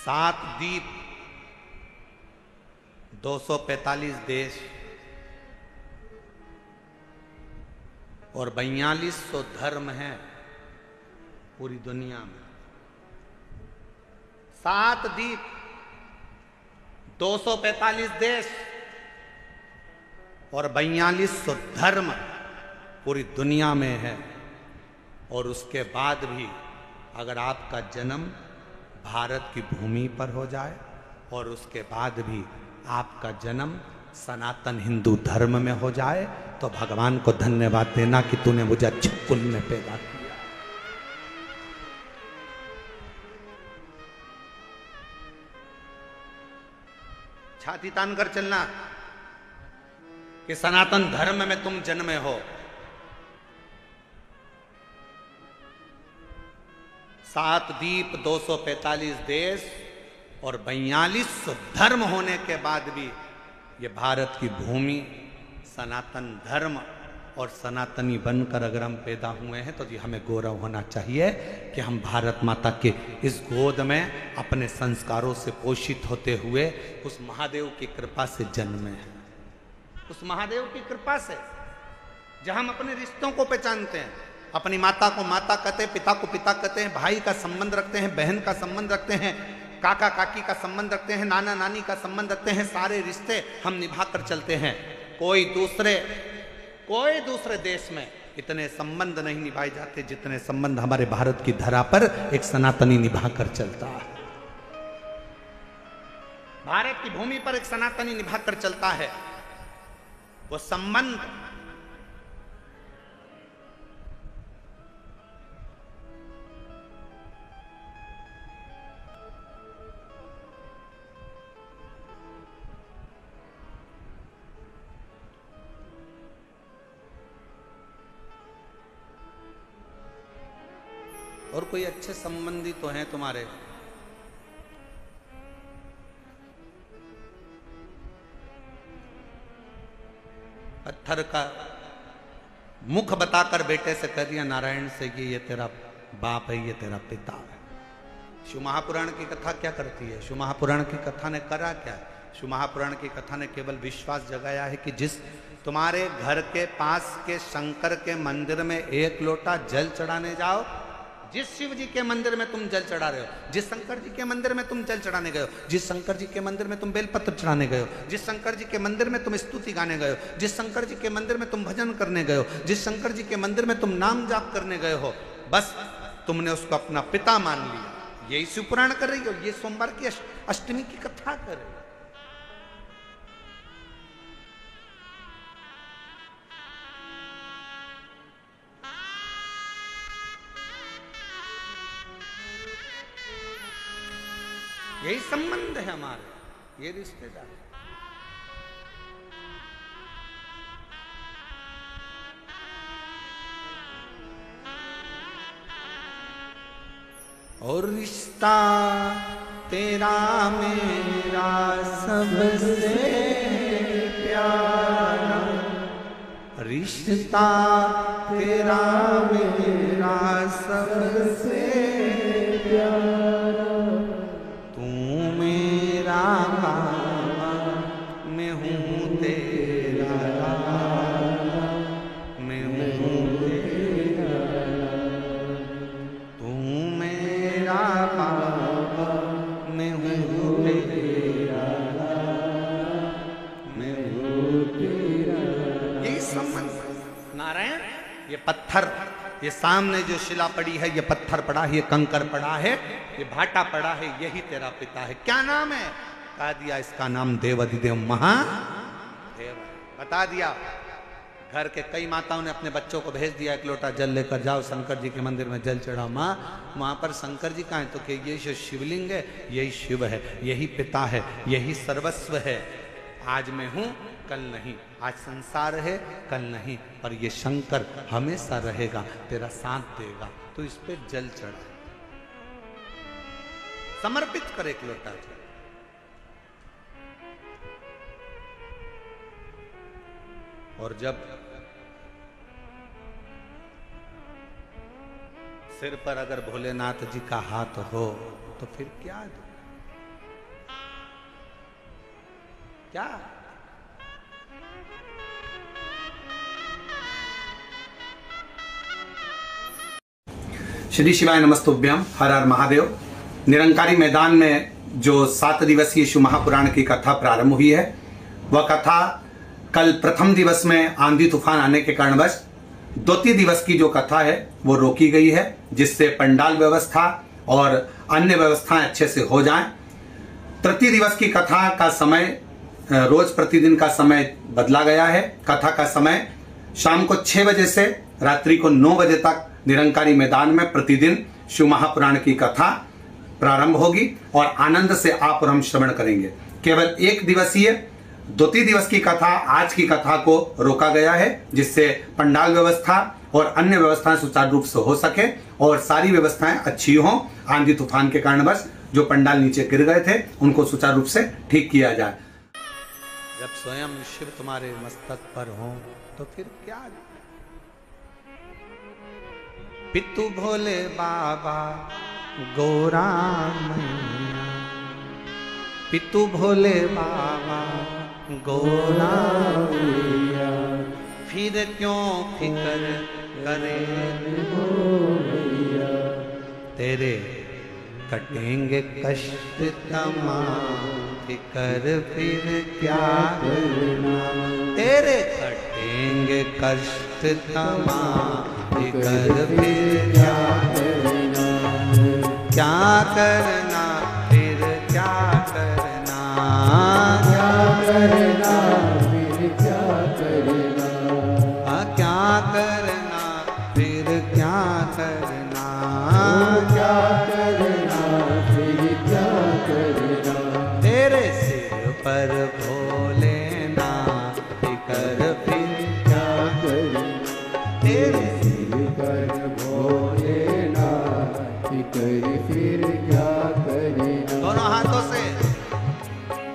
7 द्वीप, 245 देश और 4200 धर्म हैं पूरी दुनिया में। 7 द्वीप, 245 देश और 4200 धर्म पूरी दुनिया में है। और उसके बाद भी अगर आपका जन्म भारत की भूमि पर हो जाए और उसके बाद भी आपका जन्म सनातन हिंदू धर्म में हो जाए तो भगवान को धन्यवाद देना कि तूने मुझे अच्छे कुल में पैदा किया। छाती तान कर चलना कि सनातन धर्म में तुम जन्मे हो। 7 द्वीप, 245 देश और 4200 धर्म होने के बाद भी ये भारत की भूमि सनातन धर्म और सनातनी बनकर अगर हम पैदा हुए हैं तो जी हमें गौरव होना चाहिए कि हम भारत माता के इस गोद में अपने संस्कारों से पोषित होते हुए उस महादेव की कृपा से जन्मे हैं। उस महादेव की कृपा से जहां हम अपने रिश्तों को पहचानते हैं, अपनी माता को माता कहते हैं, पिता को पिता कहते हैं, भाई का संबंध रखते हैं, बहन का संबंध रखते हैं, काका काकी का संबंध रखते हैं, नाना नानी का संबंध रखते हैं। सारे रिश्ते हम निभा कर चलते हैं। कोई दूसरे देश में इतने संबंध नहीं निभाए जाते जितने संबंध हमारे भारत की धरा पर एक सनातनी निभा कर चलता है। भारत की भूमि पर एक सनातनी निभा कर चलता है। वो संबंध और कोई अच्छे संबंधी तो हैं तुम्हारे? पत्थर का मुख बताकर बेटे से कह दिया नारायण से कि ये तेरा बाप है, ये तेरा पिता है। शिव महापुराण की कथा क्या करती है? शिव महापुराण की कथा ने करा क्या? शिव महापुराण की कथा ने केवल विश्वास जगाया है कि जिस तुम्हारे घर के पास के शंकर के मंदिर में 1 लोटा जल चढ़ाने जाओ, जिस शिव जी के मंदिर में तुम जल चढ़ा रहे हो, जिस शंकर जी के मंदिर में तुम जल चढ़ाने गए हो, जिस शंकर जी के मंदिर में तुम बेलपत्र चढ़ाने गए हो, जिस शंकर जी के मंदिर में तुम स्तुति गाने गए हो, जिस शंकर जी के मंदिर में तुम भजन करने गए हो, जिस शंकर जी के मंदिर में तुम नाम जाप करने गए हो, बस तुमने उसको अपना पिता मान लिया। यही शिव पुराण कर रही हो, ये सोमवार की अष्टमी की कथा कर रही हो। यही संबंध है हमारे, ये रिश्तेदार। और रिश्ता तेरा मेरा सबसे प्यारा, रिश्ता तेरा मेरा सबसे प्यारा, तू मेरा बाबा मैं हूँ तेरा लाला, मैं हूँ तेरा, तू मेरा बाबा मैं हूँ तेरा लाला, मैं हूँ तेरा। यही संबंध। नारायण ये पत्थर, ये सामने जो शिला पड़ी है, ये पत्थर पड़ा है, ये कंकर पड़ा है, ये भाटा पड़ा है, यही तेरा पिता है। क्या नाम है? बता दिया, इसका नाम देवाधिदेव महादेव। बता दिया। घर के कई माताओं ने अपने बच्चों को भेज दिया, 1 लोटा जल लेकर जाओ शंकर जी के मंदिर में जल चढ़ाओ। माँ वहां पर शंकर जी कहाँ है? तो कि ये जो शिवलिंग है यही शिव है, यही पिता है, यही सर्वस्व है। आज मैं हूं कल नहीं, आज संसार है कल नहीं, पर ये शंकर हमेशा रहेगा, तेरा साथ देगा। तो इस पे जल चढ़ा, समर्पित कर 1 लोटा जल। और जब सिर पर अगर भोलेनाथ जी का हाथ हो तो फिर क्या दो? क्या? श्री शिवाय नमस्तुभ्यम। हर हर महादेव। निरंकारी मैदान में जो 7 दिवसीय शिव महापुराण की कथा प्रारंभ हुई है, वह कथा कल प्रथम दिवस में आंधी तूफान आने के कारणवश द्वितीय दिवस की जो कथा है वो रोकी गई है, जिससे पंडाल व्यवस्था और अन्य व्यवस्थाएं अच्छे से हो जाएं। तृतीय दिवस की कथा का समय रोज प्रतिदिन का समय बदला गया है। कथा का समय शाम को 6 बजे से रात्रि को 9 बजे तक निरंकारी मैदान में प्रतिदिन शिव महापुराण की कथा प्रारंभ होगी और आनंद से आप और हम श्रवण करेंगे। केवल 1 दिवसीय द्वितीय दिवस की कथा, आज की कथा को रोका गया है, जिससे पंडाल व्यवस्था और अन्य व्यवस्थाएं सुचारू रूप से हो सके और सारी व्यवस्थाएं अच्छी हों। आंधी तूफान के कारणवश जो पंडाल नीचे गिर गए थे उनको सुचारू रूप से ठीक किया जाए। जब स्वयं शिव तुम्हारे मस्तक पर हो तो फिर क्या? पितु भोले बाबा गौरा मैया, पितु भोले बाबा गौरा मैया, फिर क्यों फिकर करे मैया, तेरे कटेंगे कष्ट तमाम, फिकर फिर क्या करना, तेरे कटेंगे कष्ट तमाम, फिकर फिर क्या करना, क्या करना फिर क्या करना, क्या करना फिर क्या करना, क्या करना फिर क्या करना, क्या करना फिर क्या करना, तेरे सिर पर भोलेनाथ, फिकर फिर क्या करना, तेरे सिर पर भोलेनाथ, फिकर फिर क्या करना, दोनों हाथों से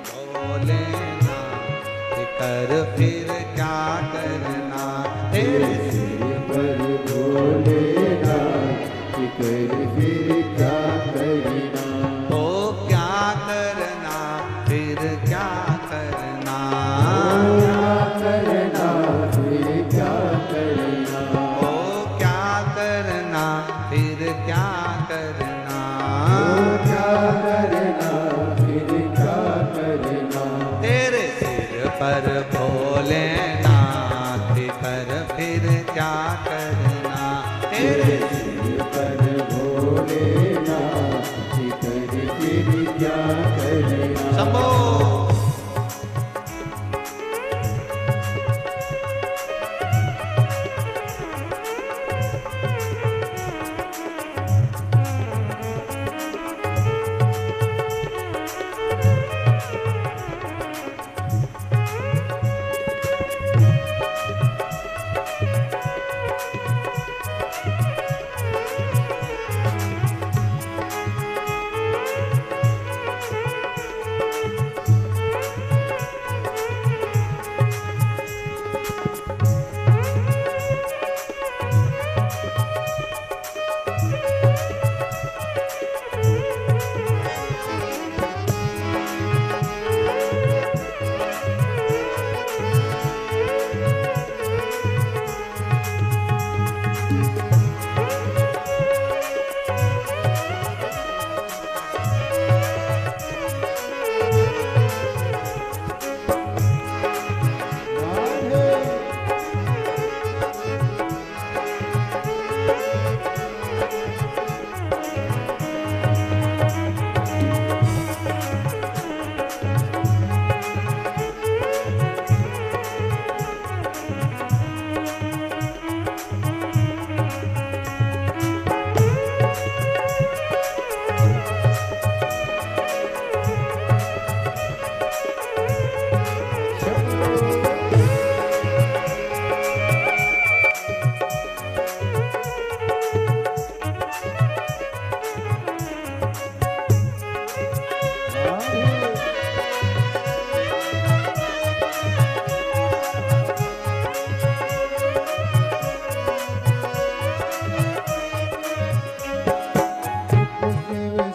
भोलेनाथ, फिकर फिर क्या करना, तेरे सिर पर भोलेनाथ, फिकर फिर क्या करना, ओ क्या करना फिर क्या करना, क्या करना फिर क्या करना, ओ क्या करना फिर क्या करना, क्या करना फिर क्या करना, तेरे सिर पर भोलेनाथ, फिकर फिर क्या करना, तेरे सिर पर भोलेनाथ, फिकर फिर क्या करना। शंभो।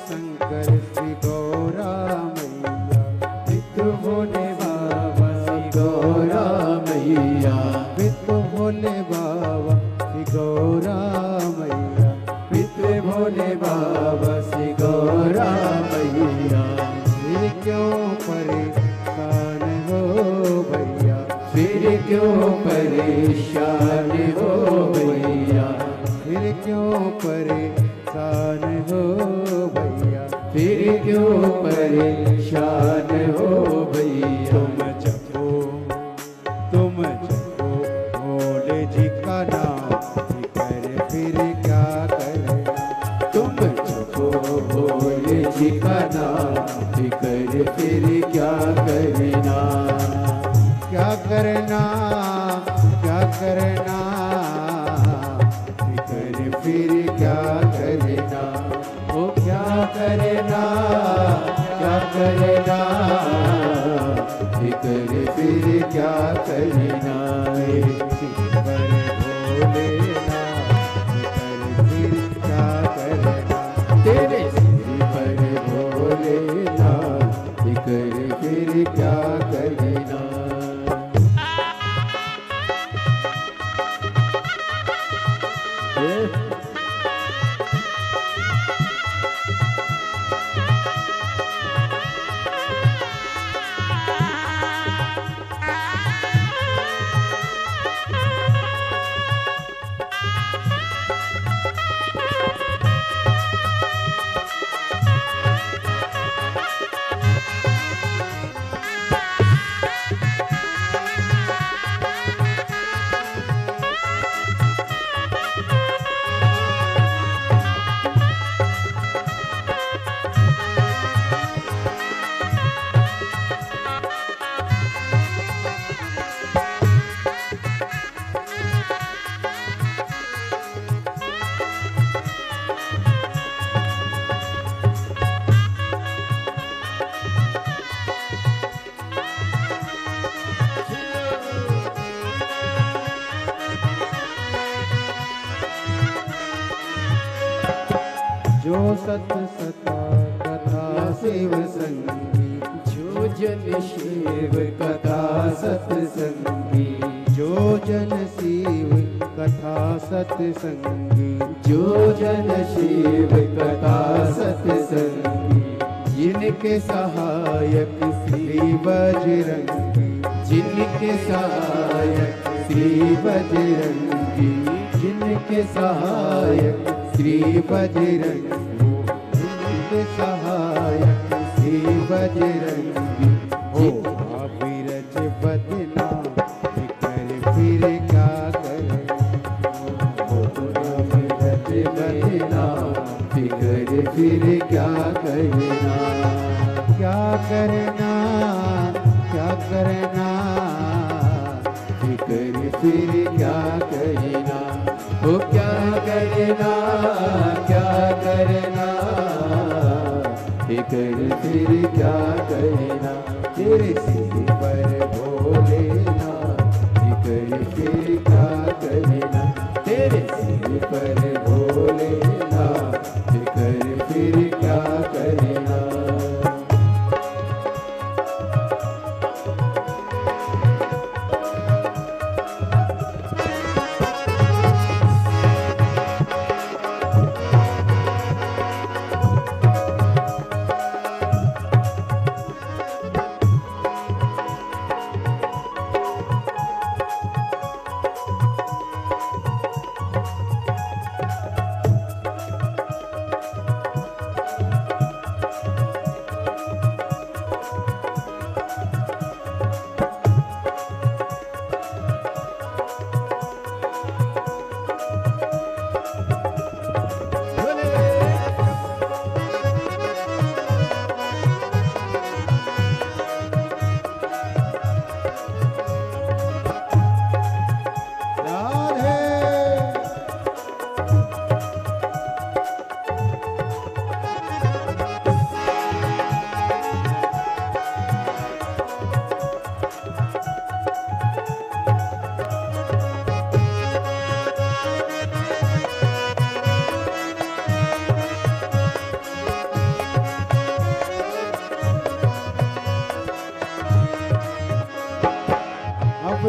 शंकर श्री गौरा मैया, चित्र होने वाला क्यों परेशान हो भैया, फिर क्यों परेशान हो भैया, फिर क्यों परेशान हो भैया। तुम जपो भोले जी का नाम, फिकर फिर क्या करे। तुम जपो भोले जी का नाम, फिकर फिर क्या करना। क्या करना, क्या करना, फिकर फिर क्या करना। ओ क्या करना, क्या करना, फिकर फिर क्या करना। पर भोलेनाथ, फिकर फिर क्या करना। तेरे सिर पर भोलेनाथ, फिकर फिर क्या करना। जो सत सता कथा शिव संगी, जो जन शिव कथा सत्संगी, जो जन शिव कथा सत्संगी, जो जन शिव कथा सत्संगी। जिनके सहायक श्री बजरंगी, जिनके सहायक श्री बजरंगी, जिनके सहायक श्री बजरंगी, जिनके सहायक श्री बजरंगी। हो अविरज बदना, फिकर फिर क्या करे। अविरज बदना, फिकर फिर क्या करना। क्या करना, क्या करना, फिकर फिर क्या करना। ओ क्या करना, क्या करना, फिकर फिर क्या करना। तेरे सिर पर भोलेनाथ, फिकर फिर क्या करना। तेरे सिर पर भोलेनाथ, फिकर फिर क्या करना।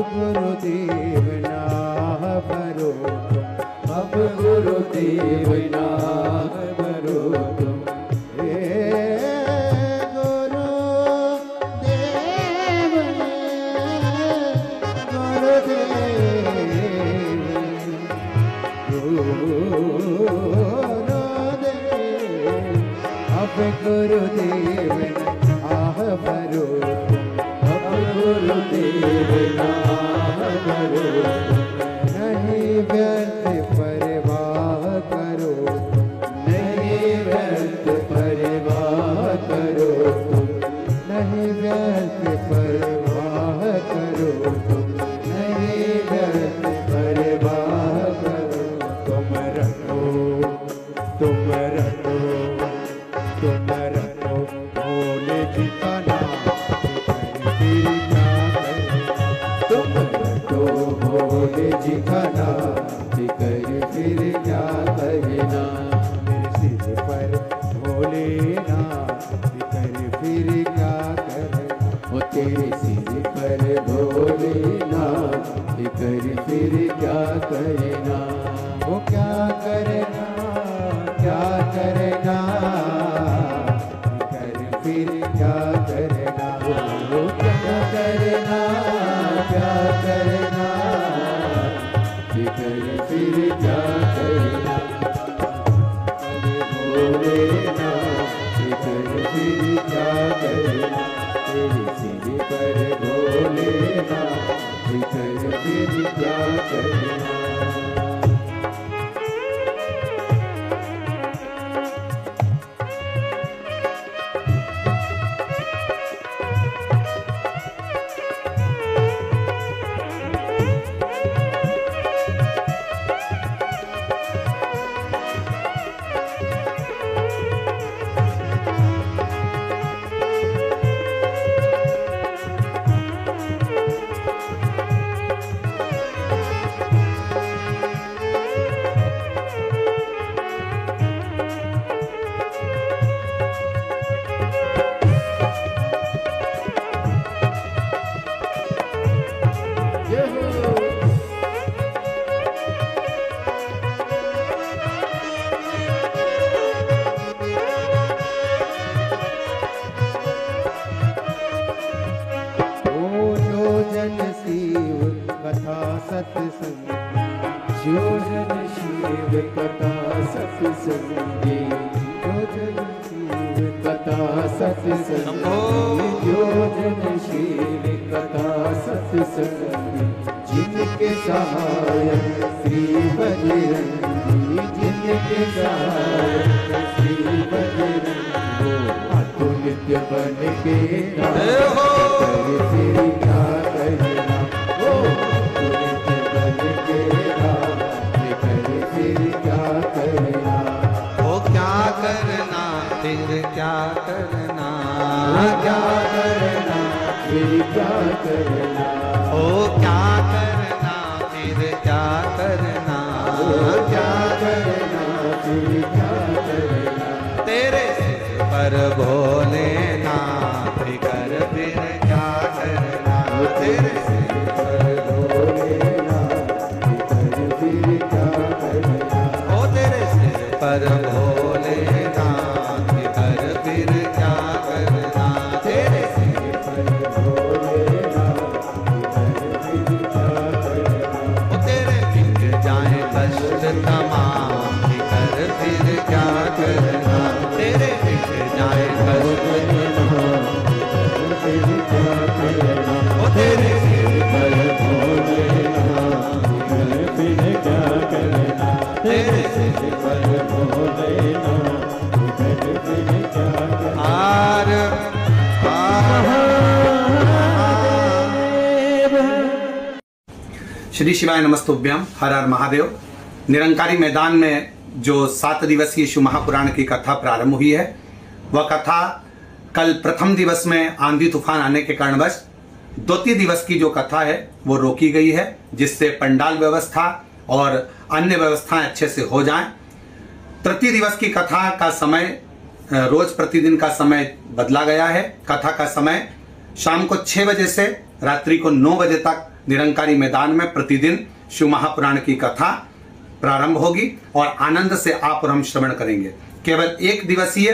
गुरुदेव ना भरो तुम, अब गुरुदेव ना भरो तुम। गुरुदेव गुरुदेव आह भरो, अब गुरुदेव आह भरो, नहीं व्यर्थ परवाह करो, नहीं व्यर्थ परवाह करो, नहीं व्यर्थ परवाह करो, नहीं व्यर्थ परवाह करो। तुम रखो, तुम रखो, तुम रखो भोले जी का नाम, फिर क्या करें। तुम रखो भोले जी का नाम, फिर क्या करना। मेरे सिर पर भोलेनाथ, फिर क्या करना। वो तेरे सिर पर भोलेनाथ, फिर क्या करना। वो क्या करना, क्या करना, फिर क्या करना। वो क्या करना, क्या करना, फिर क्या करना। भोलेनाथ, फिर क्या करना। तेरे सिर पर भोलेनाथ, फिर क्या करना। सत्संग, जो जन शिव कथा सत्संगी, जो जन शिव कथा सत्संगी, जो जन शिव कथा सत्संगी, जिनके सहायक श्री बजरंगी, जिनके सहायक श्री बजरंगी, वो अतुलित बन के फिर क्या करना। फिर क्या करना, क्या करना, फिर क्या करना। ओ क्या करना, फिर क्या करना, क्या करना, फिर क्या करना। तेरे सिर पर भोलेनाथ, कर फिर क्या करना। तेरे सिर पर भोलेनाथ, कर फिर क्या करना। ओ तेरे सिर पर भोलेनाथ, फिर क्या करना। तेरे सिर पर भोलेनाथ, फिर क्या करना। ओ तेरे मिट जाए कष्ट तमाम, कर फिर क्या करना। तेरे मिट जाए कष्ट तमाम, फिर क्या करना। ओ तेरे सिर पर भोलेनाथ, फिर क्या करना। तेरे सिर पर भोलेनाथ, श्री शिवाय नमस्तुभ्यम। हर हर महादेव। निरंकारी मैदान में जो 7 दिवसीय शिव महापुराण की कथा प्रारंभ हुई है, वह कथा कल प्रथम दिवस में आंधी तूफान आने के कारणवश द्वितीय दिवस की जो कथा है वो रोकी गई है, जिससे पंडाल व्यवस्था और अन्य व्यवस्थाएं अच्छे से हो जाएं। तृतीय दिवस की कथा का समय रोज प्रतिदिन का समय बदला गया है। कथा का समय शाम को 6 बजे से रात्रि को 9 बजे तक निरंकारी मैदान में प्रतिदिन शिव महापुराण की कथा प्रारंभ होगी और आनंद से आप और हम श्रवण करेंगे। केवल 1 दिवसीय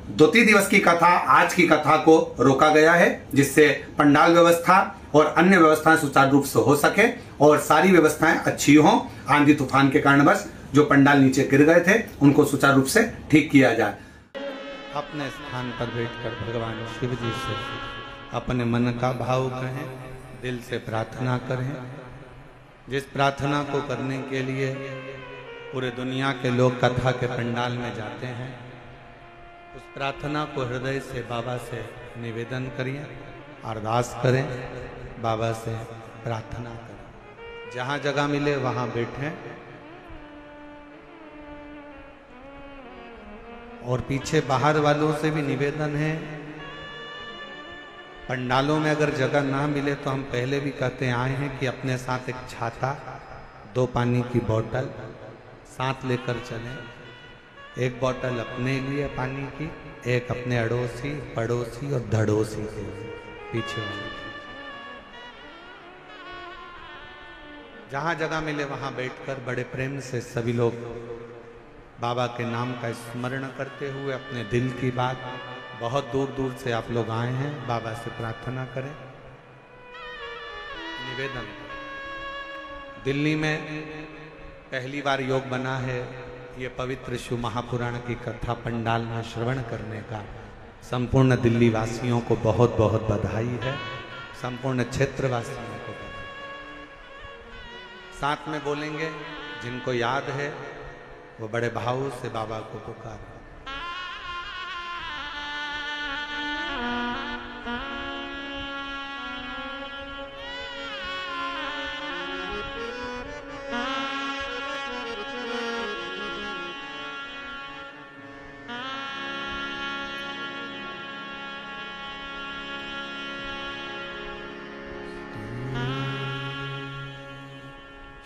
द्वितीय दिवस की कथा, आज की कथा को रोका गया है, जिससे पंडाल व्यवस्था और अन्य व्यवस्थाएं सुचारू रूप से हो सके और सारी व्यवस्थाएं अच्छी हों। आंधी तूफान के कारणवश जो पंडाल नीचे गिर गए थे उनको सुचारू रूप से ठीक किया जाए। अपने स्थान पर बैठकर भगवान शिव जी से अपने मन का भाव कहें, दिल से प्रार्थना करें। जिस प्रार्थना को करने के लिए पूरे दुनिया के लोग कथा के पंडाल में जाते हैं, उस प्रार्थना को हृदय से बाबा से निवेदन करिए, अरदास करें, बाबा से प्रार्थना करें। जहाँ जगह मिले वहाँ बैठें और पीछे बाहर वालों से भी निवेदन है, पंडालों में अगर जगह ना मिले तो हम पहले भी कहते आए हैं कि अपने साथ एक छाता, 2 पानी की बोतल साथ लेकर चलें। एक बोतल अपने लिए पानी की, एक अपने अड़ोसी, पड़ोसी और धड़ोसी के पीछे वाले। जहां जगह मिले वहां बैठकर बड़े प्रेम से सभी लोग बाबा के नाम का स्मरण करते हुए अपने दिल की बात, बहुत दूर दूर से आप लोग आए हैं, बाबा से प्रार्थना करें, निवेदन करें। दिल्ली में पहली बार योग बना है, ये पवित्र शिव महापुराण की कथा पंडाल में श्रवण करने का संपूर्ण दिल्ली वासियों को बहुत बहुत बधाई है, संपूर्ण क्षेत्र वासियों को बधाई। साथ में बोलेंगे, जिनको याद है वो बड़े भाव से बाबा को पुकार।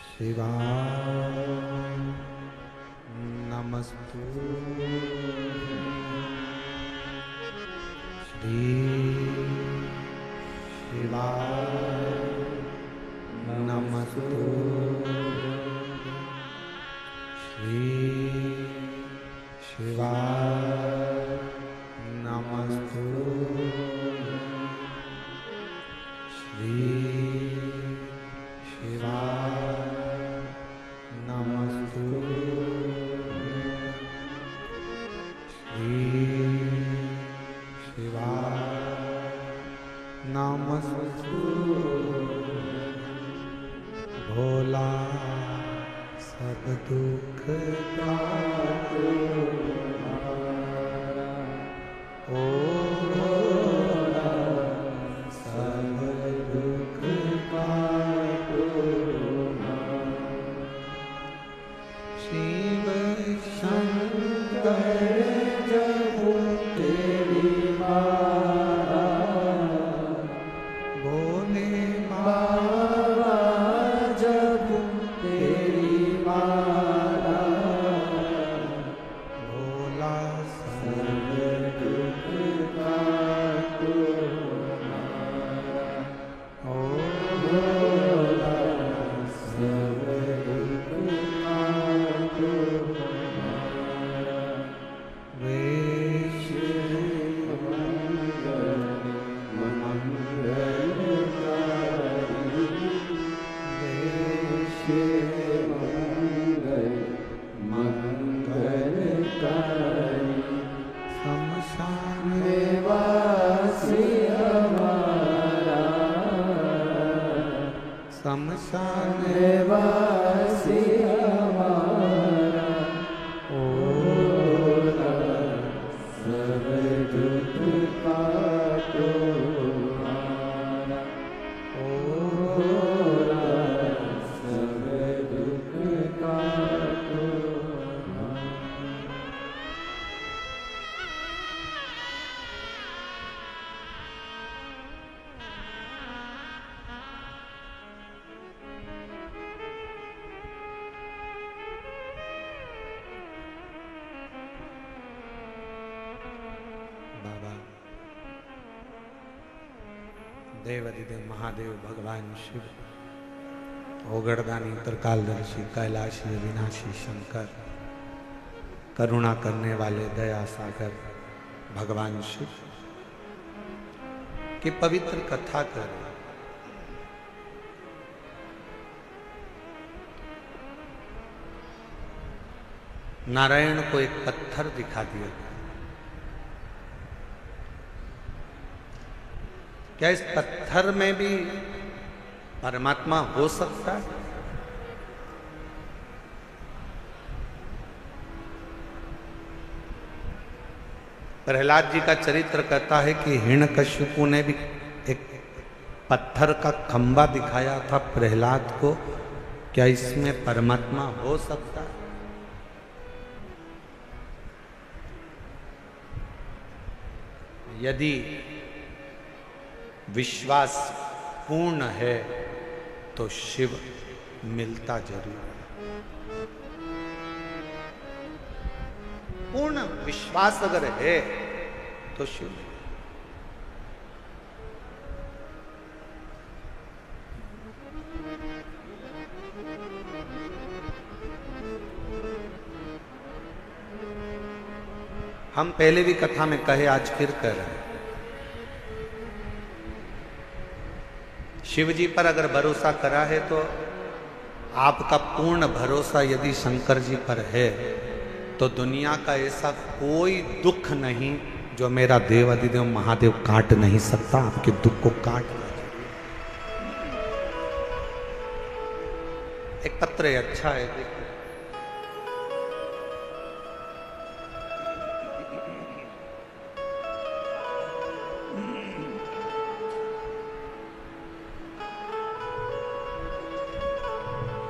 शिवाय नमस्तु श्री शिवाय नमस्तु श्री शिवाय नमस्तु श्री शिवाय नमस्तु श्री शिवाय नमस्तु। भोला सब दुख काटो ओ भोला सब दुख काटो। शिव शंकर जब तेरी मारा, भोले बाबा जब तेरी मारा, भोला सब दुख काटो ओ भोला सब दुख काटो। शमशान वासी हमारा ओला सब दुख काटो हमारा ओला सब दुख काटो हमारा। बाबा देवाधिदेव महादेव भगवान शिव, ओगड़दानी त्रिकालदर्शी कैलाशी अविनाशी शंकर, करुणा करने वाले दया सागर भगवान शिव की पवित्र कथा कर नारायण को एक पत्थर दिखा दिया। क्या इस पत्थर में भी परमात्मा हो सकता है? प्रहलाद जी का चरित्र कहता है कि हिरण्यकशिपु ने भी एक पत्थर का खंबा दिखाया था प्रहलाद को। क्या इसमें परमात्मा हो सकता है? यदि विश्वास पूर्ण है तो शिव मिलता जरूर है। पूर्ण विश्वास अगर है तो शिव। हम पहले भी कथा में कहे, आज फिर कह रहे हैं, शिव जी पर अगर भरोसा करा है तो आपका पूर्ण भरोसा यदि शंकर जी पर है तो दुनिया का ऐसा कोई दुख नहीं जो मेरा देव अधिदेव महादेव काट नहीं सकता। आपके दुख को काट एक पत्र है, अच्छा है, देखो।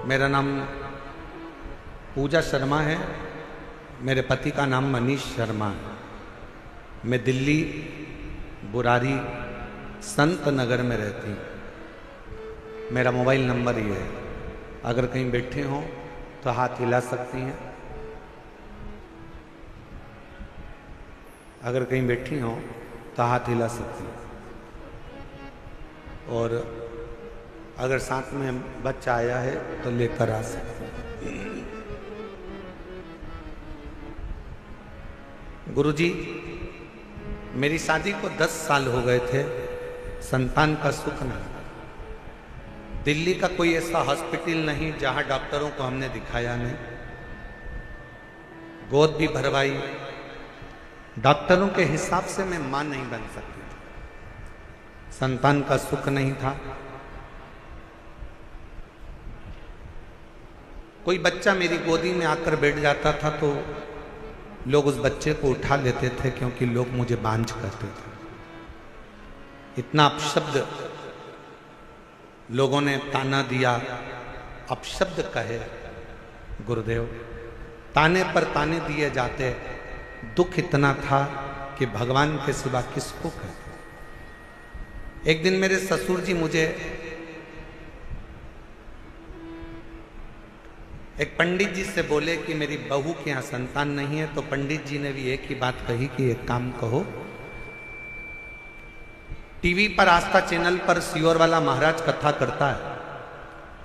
मेरा नाम पूजा शर्मा है, मेरे पति का नाम मनीष शर्मा है। मैं दिल्ली बुरारी संत नगर में रहती हूँ। मेरा मोबाइल नंबर ये है, अगर कहीं बैठे हों तो हाथ हिला सकती हैं। अगर कहीं बैठी हों तो हाथ हिला सकती हैं। और अगर साथ में बच्चा आया है तो लेकर आ सकते हैं। गुरुजी, मेरी शादी को 10 साल हो गए थे, संतान का सुख नहीं। दिल्ली का कोई ऐसा हॉस्पिटल नहीं जहां डॉक्टरों को हमने दिखाया नहीं। गोद भी भरवाई, डॉक्टरों के हिसाब से मैं मां नहीं बन सकती थी। संतान का सुख नहीं था। कोई बच्चा मेरी गोदी में आकर बैठ जाता था तो लोग उस बच्चे को उठा लेते थे, क्योंकि लोग मुझे बांझ करते थे। इतना अपशब्द लोगों ने ताना दिया, अपशब्द कहे गुरुदेव, ताने पर ताने दिए जाते। दुख इतना था कि भगवान के सिवा किसको कहे। एक दिन मेरे ससुर जी मुझे एक पंडित जी से बोले कि मेरी बहू के यहाँ संतान नहीं है, तो पंडित जी ने भी एक ही बात कही कि एक काम कहो, टीवी पर आस्था चैनल पर सियोर वाला महाराज कथा करता है।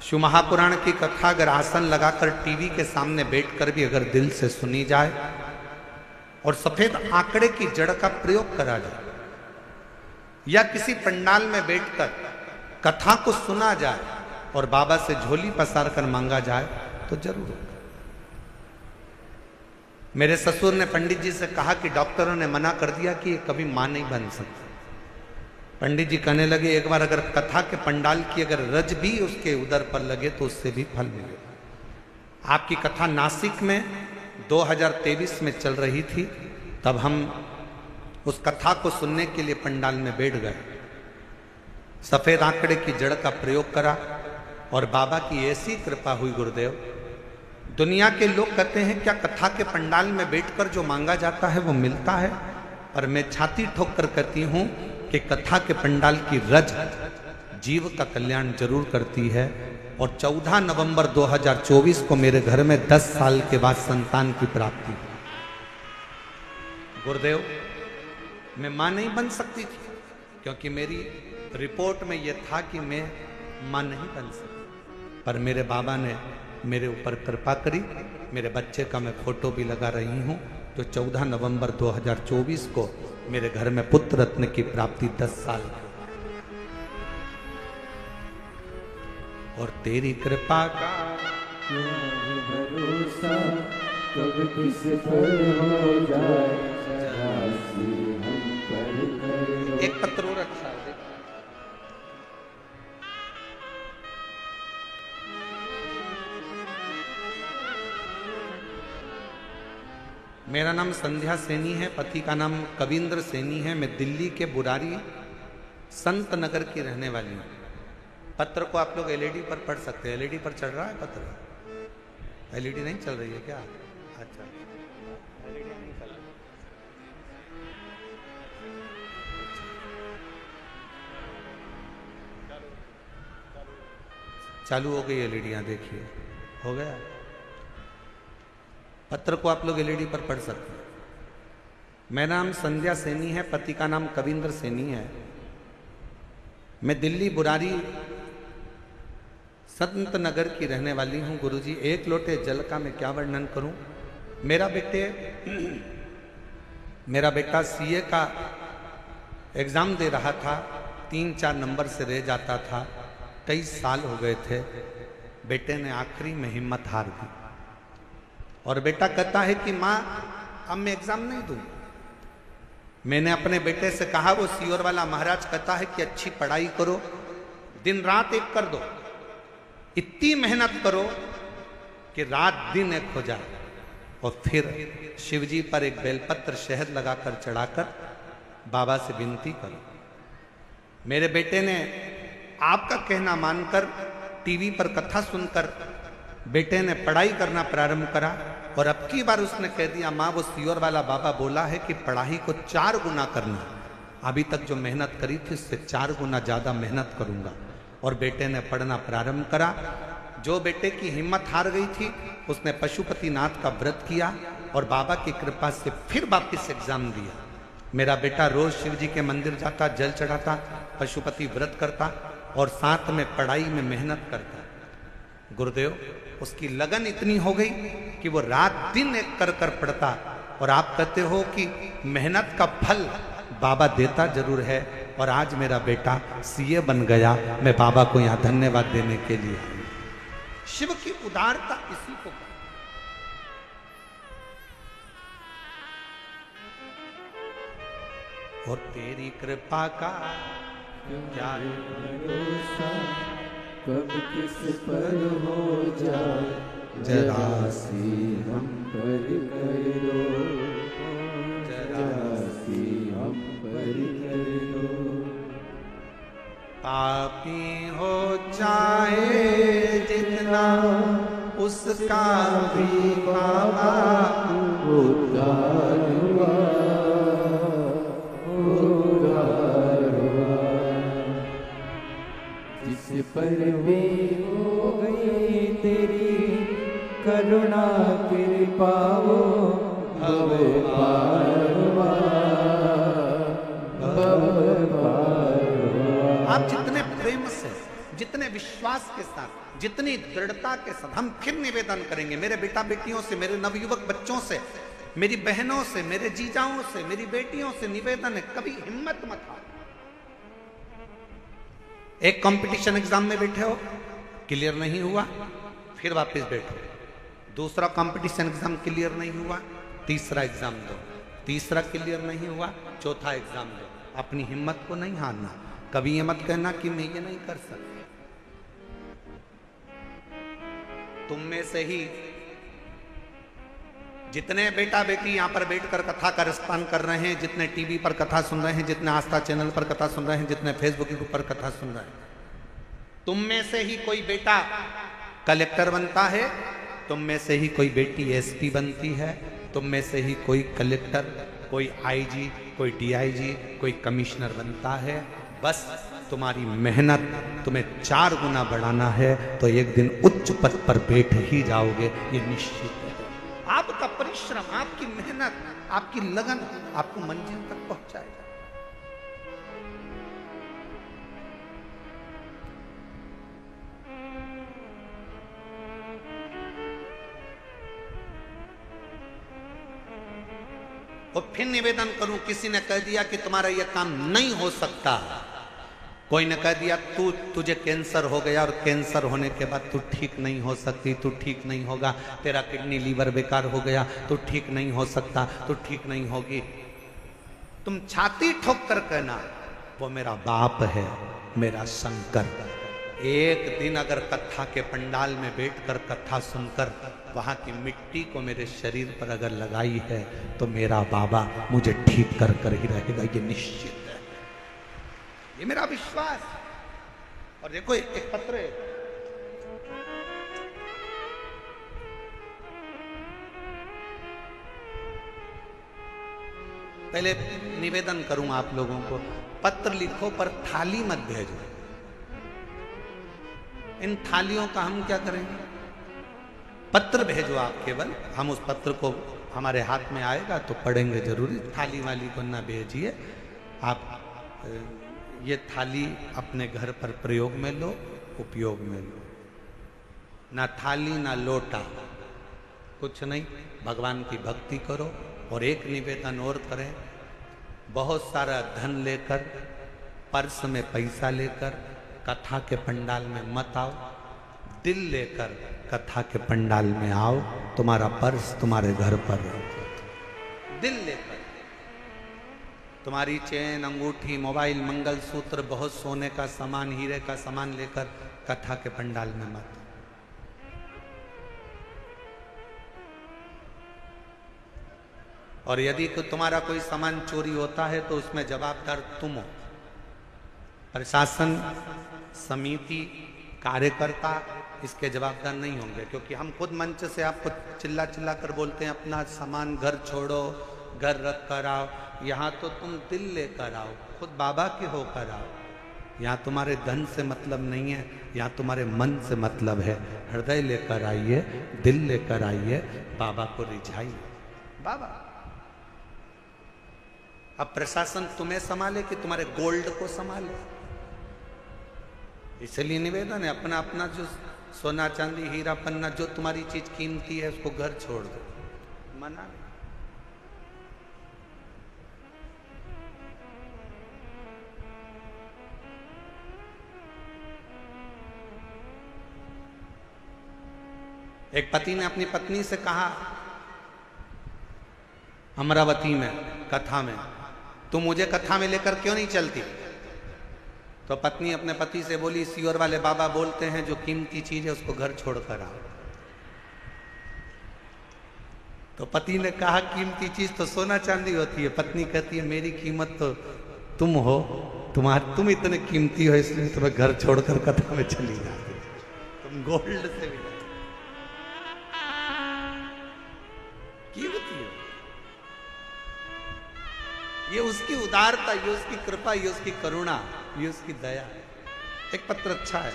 शिव महापुराण की कथा अगर आसन लगाकर टीवी के सामने बैठकर भी अगर दिल से सुनी जाए और सफेद आंकड़े की जड़ का प्रयोग करा जाए, या किसी पंडाल में बैठकर कथा को सुना जाए और बाबा से झोली पसार कर मांगा जाए तो जरूर होगा। मेरे ससुर ने पंडित जी से कहा कि डॉक्टरों ने मना कर दिया कि ये कभी मां नहीं बन सकती। पंडित जी कहने लगे, एक बार अगर कथा के पंडाल की अगर रज भी उसके उदर पर लगे तो उससे भी फल मिलेगा। आपकी कथा नासिक में 2023 में चल रही थी, तब हम उस कथा को सुनने के लिए पंडाल में बैठ गए। सफेद आंकड़े की जड़ का प्रयोग करा और बाबा की ऐसी कृपा हुई गुरुदेव। दुनिया के लोग कहते हैं क्या कथा के पंडाल में बैठकर जो मांगा जाता है वो मिलता है? और मैं छाती ठोक कर कहती हूं कि कथा के पंडाल की रज जीव का कल्याण जरूर करती है। और 14 नवंबर 2024 को मेरे घर में 10 साल के बाद संतान की प्राप्ति। गुरुदेव, मैं मां नहीं बन सकती थी, क्योंकि मेरी रिपोर्ट में यह था कि मैं मां नहीं बन सकती, पर मेरे बाबा ने मेरे ऊपर कृपा करी। मेरे बच्चे का मैं फोटो भी लगा रही हूं, जो 14 नवंबर 2024 को मेरे घर में पुत्र रत्न की प्राप्ति 10 साल। और तेरी कृपा का भरोसा कब किस पर हो जाए, जरा सी हम पर करो। एक पत्र और अच्छा है। मेरा नाम संध्या सैनी है, पति का नाम कविंद्र सैनी है। मैं दिल्ली के बुरारी संत नगर की रहने वाली हूँ। पत्र को आप लोग एलईडी पर पढ़ सकते हैं। एलईडी पर चढ़ रहा है पत्र? एलईडी नहीं चल रही है क्या? अच्छा, एलईडी नहीं चल रही। चालू हो गई एलईडियाँ, देखिए हो गया। पत्र को आप लोग एलईडी पर पढ़ सकते हैं। मेरा नाम संध्या सैनी है, पति का नाम कविंद्र सैनी है। मैं दिल्ली बुरारी संत नगर की रहने वाली हूँ। गुरुजी, एक लोटे जल का मैं क्या वर्णन करूं। मेरा बेटा सीए का एग्जाम दे रहा था, 3-4 नंबर से रह जाता था। कई साल हो गए थे। बेटे ने आखिरी में हिम्मत हार दी और बेटा कहता है कि माँ अब मैं एग्जाम नहीं दूं। मैंने अपने बेटे से कहा, वो सीओर वाला महाराज कहता है कि अच्छी पढ़ाई करो, दिन रात एक कर दो, इतनी मेहनत करो कि रात दिन एक हो जाए, और फिर शिवजी पर एक बेलपत्र शहद लगाकर चढ़ाकर बाबा से विनती करो। मेरे बेटे ने आपका कहना मानकर टीवी पर कथा सुनकर बेटे ने पढ़ाई करना प्रारंभ करा, और अब की बार उसने कह दिया, माँ वो सीओर वाला बाबा बोला है कि पढ़ाई को 4 गुना करना। अभी तक जो मेहनत करी थी उससे 4 गुना ज्यादा मेहनत करूंगा। और बेटे ने पढ़ना प्रारंभ करा। जो बेटे की हिम्मत हार गई थी उसने पशुपतिनाथ का व्रत किया और बाबा की कृपा से फिर वापिस एग्जाम दिया। मेरा बेटा रोज शिव जी के मंदिर जाता, जल चढ़ाता, पशुपति व्रत करता और साथ में पढ़ाई में मेहनत करता। गुरुदेव, उसकी लगन इतनी हो गई कि वो रात दिन एक कर कर पढ़ता। और आप कहते हो कि मेहनत का फल बाबा देता जरूर है, और आज मेरा बेटा सीए बन गया। मैं बाबा को यहाँ धन्यवाद देने के लिए आई। शिव की उदारता इसी को कहते। और तेरी कृपा का क्या भरोसा, कब किस पर हो जाए जरा सी हम पर कर दो, जरा सी हम पर कर दो। पापी हो चाहे जितना उसका भी बाबा उद्धार हुआ, उद्धार हुआ। जिस पर भी हो गई तेरी करुणा कृपा, वो भव पार हुआ, भव पार हुआ। आप जितने प्रेम से, जितने विश्वास के साथ, जितनी दृढ़ता के साथ, हम फिर निवेदन करेंगे मेरे बेटा बेटियों से, मेरे नवयुवक बच्चों से, मेरी बहनों से, मेरे जीजाओं से, मेरी बेटियों से निवेदन है, कभी हिम्मत मत हारो। एक कंपटीशन एग्जाम में बैठे हो, क्लियर नहीं हुआ, फिर वापस बैठो। दूसरा कंपटीशन एग्जाम क्लियर नहीं हुआ, तीसरा एग्जाम दो। तीसरा क्लियर नहीं हुआ, चौथा एग्जाम दो। अपनी हिम्मत को नहीं हारना। कभी ये मत कहना कि मैं ये नहीं कर सकता। तुम में से ही जितने बेटा बेटी यहां पर बैठकर कथा का रिस्पान कर रहे हैं, जितने टीवी पर कथा सुन रहे हैं, जितने आस्था चैनल पर कथा सुन रहे हैं, जितने फेसबुक के ऊपर कथा सुन रहे हैं, तुम में से ही कोई बेटा कलेक्टर बनता है, तुम में से ही कोई बेटी एसपी बनती है, तुम में से ही कोई कलेक्टर, कोई आईजी, कोई डीआईजी, कोई कमिश्नर बनता है। बस तुम्हारी मेहनत तुम्हें 4 गुना बढ़ाना है तो एक दिन उच्च पद पर बैठ ही जाओगे, ये निश्चित है। आपका परिश्रम, आपकी मेहनत, आपकी लगन आपको मंजिल तक पहुंचाएगा। और फिर निवेदन करूं, किसी ने कह दिया कि तुम्हारा यह काम नहीं हो सकता, कोई ने कह दिया तुझे कैंसर हो गया और कैंसर होने के बाद तू ठीक नहीं हो सकती, तू ठीक नहीं होगा, तेरा किडनी लीवर बेकार हो गया, तू ठीक नहीं हो सकता, तू ठीक नहीं होगी, तुम छाती ठोक कर कहना वो मेरा बाप है, मेरा शंकर। एक दिन अगर कथा के पंडाल में बैठकर कथा सुनकर वहां की मिट्टी को मेरे शरीर पर अगर लगाई है तो मेरा बाबा मुझे ठीक कर कर ही रहेगा, ये निश्चित है, ये मेरा विश्वास। और देखो एक पत्र है, पहले निवेदन करूं आप लोगों को, पत्र लिखो पर थाली मत भेजो। इन थालियों का हम क्या करेंगे? पत्र भेजो आप केवल, हम उस पत्र को हमारे हाथ में आएगा तो पढ़ेंगे जरूरी। थाली वाली को ना भेजिए आप। ये थाली अपने घर पर प्रयोग में लो, उपयोग में लो। ना थाली ना लोटा, कुछ नहीं, भगवान की भक्ति करो। और एक निवेदन और करें, बहुत सारा धन लेकर, पर्स में पैसा लेकर कथा के पंडाल में मत आओ। दिल लेकर कथा के पंडाल में आओ, तुम्हारा पर्स तुम्हारे घर पर रहो। दिल लेकर तुम्हारी चेन, अंगूठी, मोबाइल, मंगलसूत्र, बहुत सोने का सामान, हीरे का सामान लेकर कथा के पंडाल में मत। और यदि तुम्हारा कोई सामान चोरी होता है तो उसमें जवाबदार तुम हो। प्रशासन, समिति, कार्यकर्ता इसके जवाबदार नहीं होंगे, क्योंकि हम खुद मंच से आपको चिल्ला चिल्ला कर बोलते हैं अपना सामान घर छोड़ो, घर रख कर आओ। यहाँ तो तुम दिल लेकर आओ, खुद बाबा के होकर आओ। यहाँ तुम्हारे धन से मतलब नहीं है, यहाँ तुम्हारे मन से मतलब है। हृदय लेकर आइए, दिल लेकर आइए, बाबा को रिझाइए। बाबा अब प्रशासन तुम्हें संभाले कि तुम्हारे गोल्ड को संभाले? इसलिए निवेदन है, अपना अपना जो सोना चांदी हीरा पन्ना, जो तुम्हारी चीज कीमती है, उसको घर छोड़ दो। मना नहीं। एक पति ने अपनी पत्नी से कहा अमरावती में कथा में, तुम मुझे कथा में लेकर क्यों नहीं चलती? तो पत्नी अपने पति से बोली, सीवर वाले बाबा बोलते हैं जो कीमती चीज है उसको घर छोड़कर आओ। तो पति ने कहा कीमती चीज तो सोना चांदी होती है। पत्नी कहती है मेरी कीमत तो तुम हो, तुम इतने कीमती हो इसलिए तुम्हें घर छोड़कर कथा में चली जाती, तुम गोल्ड से भी कीमती हो। ये उसकी उदारता, ये उसकी कृपा, ये उसकी करुणा, ये उसकी दया है। एक पत्र अच्छा है।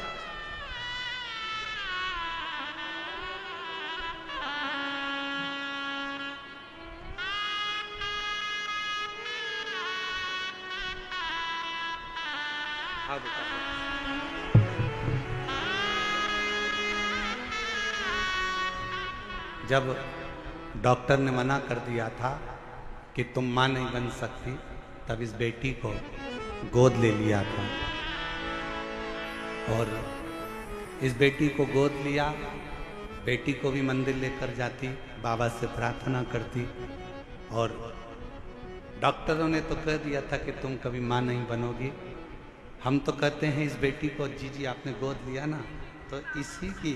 हाँ बेटा, जब डॉक्टर ने मना कर दिया था कि तुम मां नहीं बन सकती, तब इस बेटी को गोद ले लिया था। और इस बेटी को गोद लिया, बेटी को भी मंदिर लेकर जाती, बाबा से प्रार्थना करती। और डॉक्टरों ने तो कह दिया था कि तुम कभी मां नहीं बनोगी। हम तो कहते हैं इस बेटी को, जी आपने गोद लिया ना, तो इसी की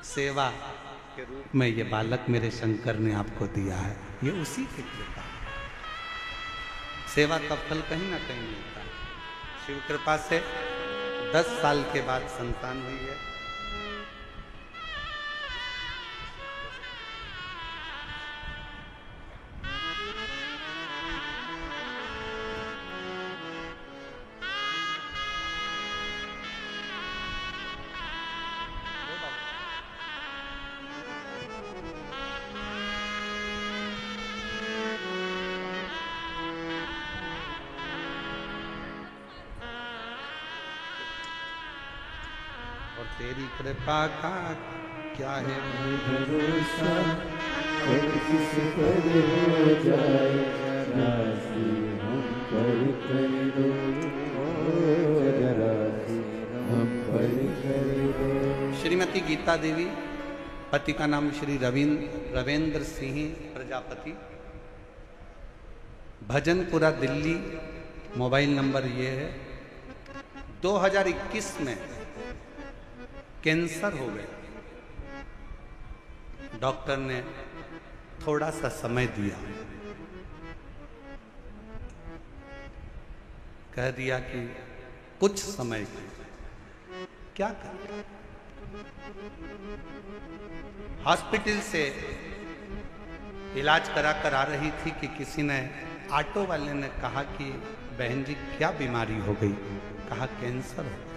सेवा के रूप में ये बालक मेरे शंकर ने आपको दिया है। ये उसी की कृपा, सेवा का फल कहीं ना कहीं मिलता है। शिव कृपा से 10 साल के बाद संतान हुई है। और तेरी कृपा का क्या है भरोसा, कब किस पर हो जाए, राशि हम पर कर दो, राशि हम पर कर दो। श्रीमती गीता देवी, पति का नाम श्री रविंद्र सिंह प्रजापति, भजनपुरा दिल्ली। मोबाइल नंबर ये है। 2021 में कैंसर हो गया। डॉक्टर ने थोड़ा सा समय दिया, कह दिया कि कुछ समय की क्या कर। हॉस्पिटल से इलाज करा कर आ रही थी कि किसी ने, ऑटो वाले ने कहा कि बहन जी क्या बीमारी हो गई। कहा कैंसर हो गया।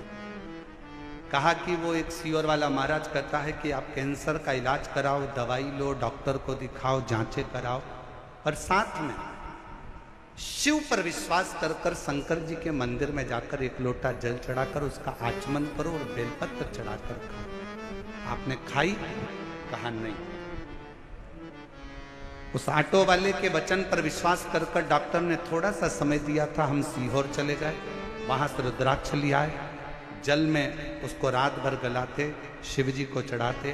कहा कि वो एक सीवर वाला महाराज कहता है कि आप कैंसर का इलाज कराओ, दवाई लो, डॉक्टर को दिखाओ, जांचें कराओ, और साथ में शिव पर विश्वास कर कर शंकर जी के मंदिर में जाकर एक लोटा जल चढ़ाकर उसका आचमन करो और बेलपत्र चढ़ाकर खाओ। आपने खाई? कहा नहीं। उस ऑटो वाले के वचन पर विश्वास कर कर डॉक्टर ने थोड़ा सा समय दिया था। हम सीहोर चले गए, वहां से रुद्राक्ष ले आए, जल में उसको रात भर गलाते, शिव जी को चढ़ाते,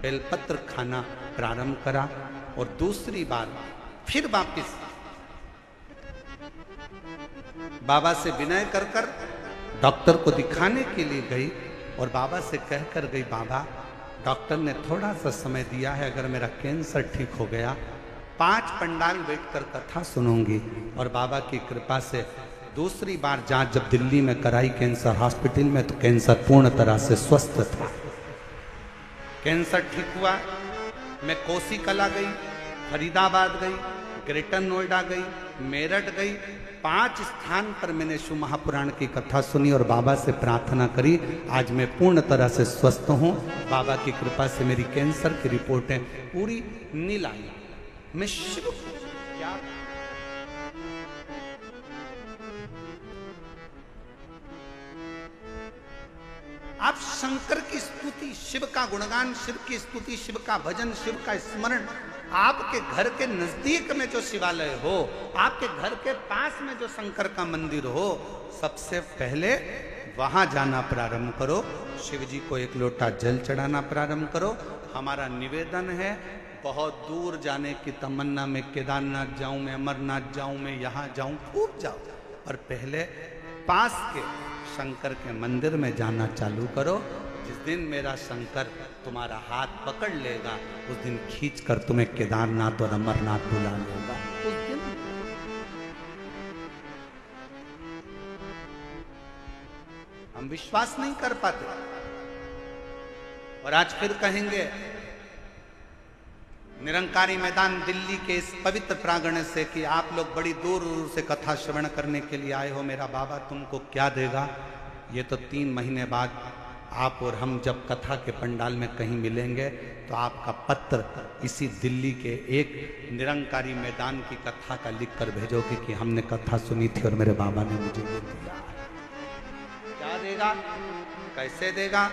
बेलपत्र खाना प्रारंभ करा, और दूसरी बार फिर वापिस बाबा से विनय कर कर डॉक्टर को दिखाने के लिए गई, और बाबा से कहकर गई, बाबा डॉक्टर ने थोड़ा सा समय दिया है, अगर मेरा कैंसर ठीक हो गया 5 पंडाल बैठकर कथा सुनूंगी। और बाबा की कृपा से दूसरी बार जांच जब दिल्ली में कराई कैंसर हॉस्पिटल में, तो कैंसर पूर्ण तरह से स्वस्थ था। कैंसर ठीक हुआ। मैं कोसी कला गई, फरीदाबाद गई, ग्रेटर नोएडा गई, मेरठ गई, 5 स्थान पर मैंने शिव महापुराण की कथा सुनी और बाबा से प्रार्थना करी। आज मैं पूर्ण तरह से स्वस्थ हूँ। बाबा की कृपा से मेरी कैंसर की रिपोर्टें पूरी नील आई। मैं शिव क्या, आप शंकर की स्तुति, शिव का गुणगान, शिव की स्तुति, शिव का भजन, शिव का स्मरण, आपके घर के नजदीक में जो शिवालय हो, आपके घर के पास में जो शंकर का मंदिर हो, सबसे पहले वहां जाना प्रारंभ करो। शिव जी को एक लोटा जल चढ़ाना प्रारंभ करो। हमारा निवेदन है, बहुत दूर जाने की तमन्ना में, केदारनाथ जाऊं मैं, अमरनाथ जाऊं मैं, यहाँ जाऊं, खूब जाओ, और पहले पास के शंकर के मंदिर में जाना चालू करो। जिस दिन मेरा शंकर तुम्हारा हाथ पकड़ लेगा, उस दिन खींच कर तुम्हें केदारनाथ और अमरनाथ बुला लेगा। उस दिन हम विश्वास नहीं कर पाते, और आज फिर कहेंगे निरंकारी मैदान दिल्ली के इस पवित्र प्रांगण से कि आप लोग बड़ी दूर दूर से कथा श्रवण करने के लिए आए हो, मेरा बाबा तुमको क्या देगा। ये तो 3 महीने बाद आप और हम जब कथा के पंडाल में कहीं मिलेंगे, तो आपका पत्र इसी दिल्ली के एक निरंकारी मैदान की कथा का लिख कर भेजोगे कि हमने कथा सुनी थी और मेरे बाबा ने मुझे ये दिया। क्या देगा, कैसे देगा,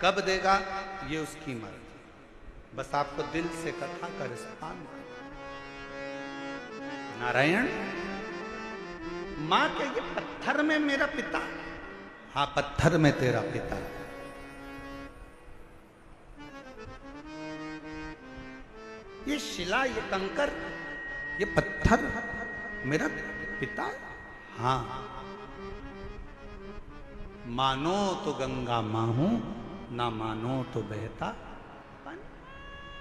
कब देगा, ये उसकी मर्जी। बस आपको दिल से कथा का रिस्पॉन्स। नारायण मां के ये पत्थर में मेरा पिता, हाँ पत्थर में तेरा पिता, ये शिला, ये कंकर, ये पत्थर मेरा पिता, हाँ मानो तो गंगा मां हूं, ना मानो तो बहता।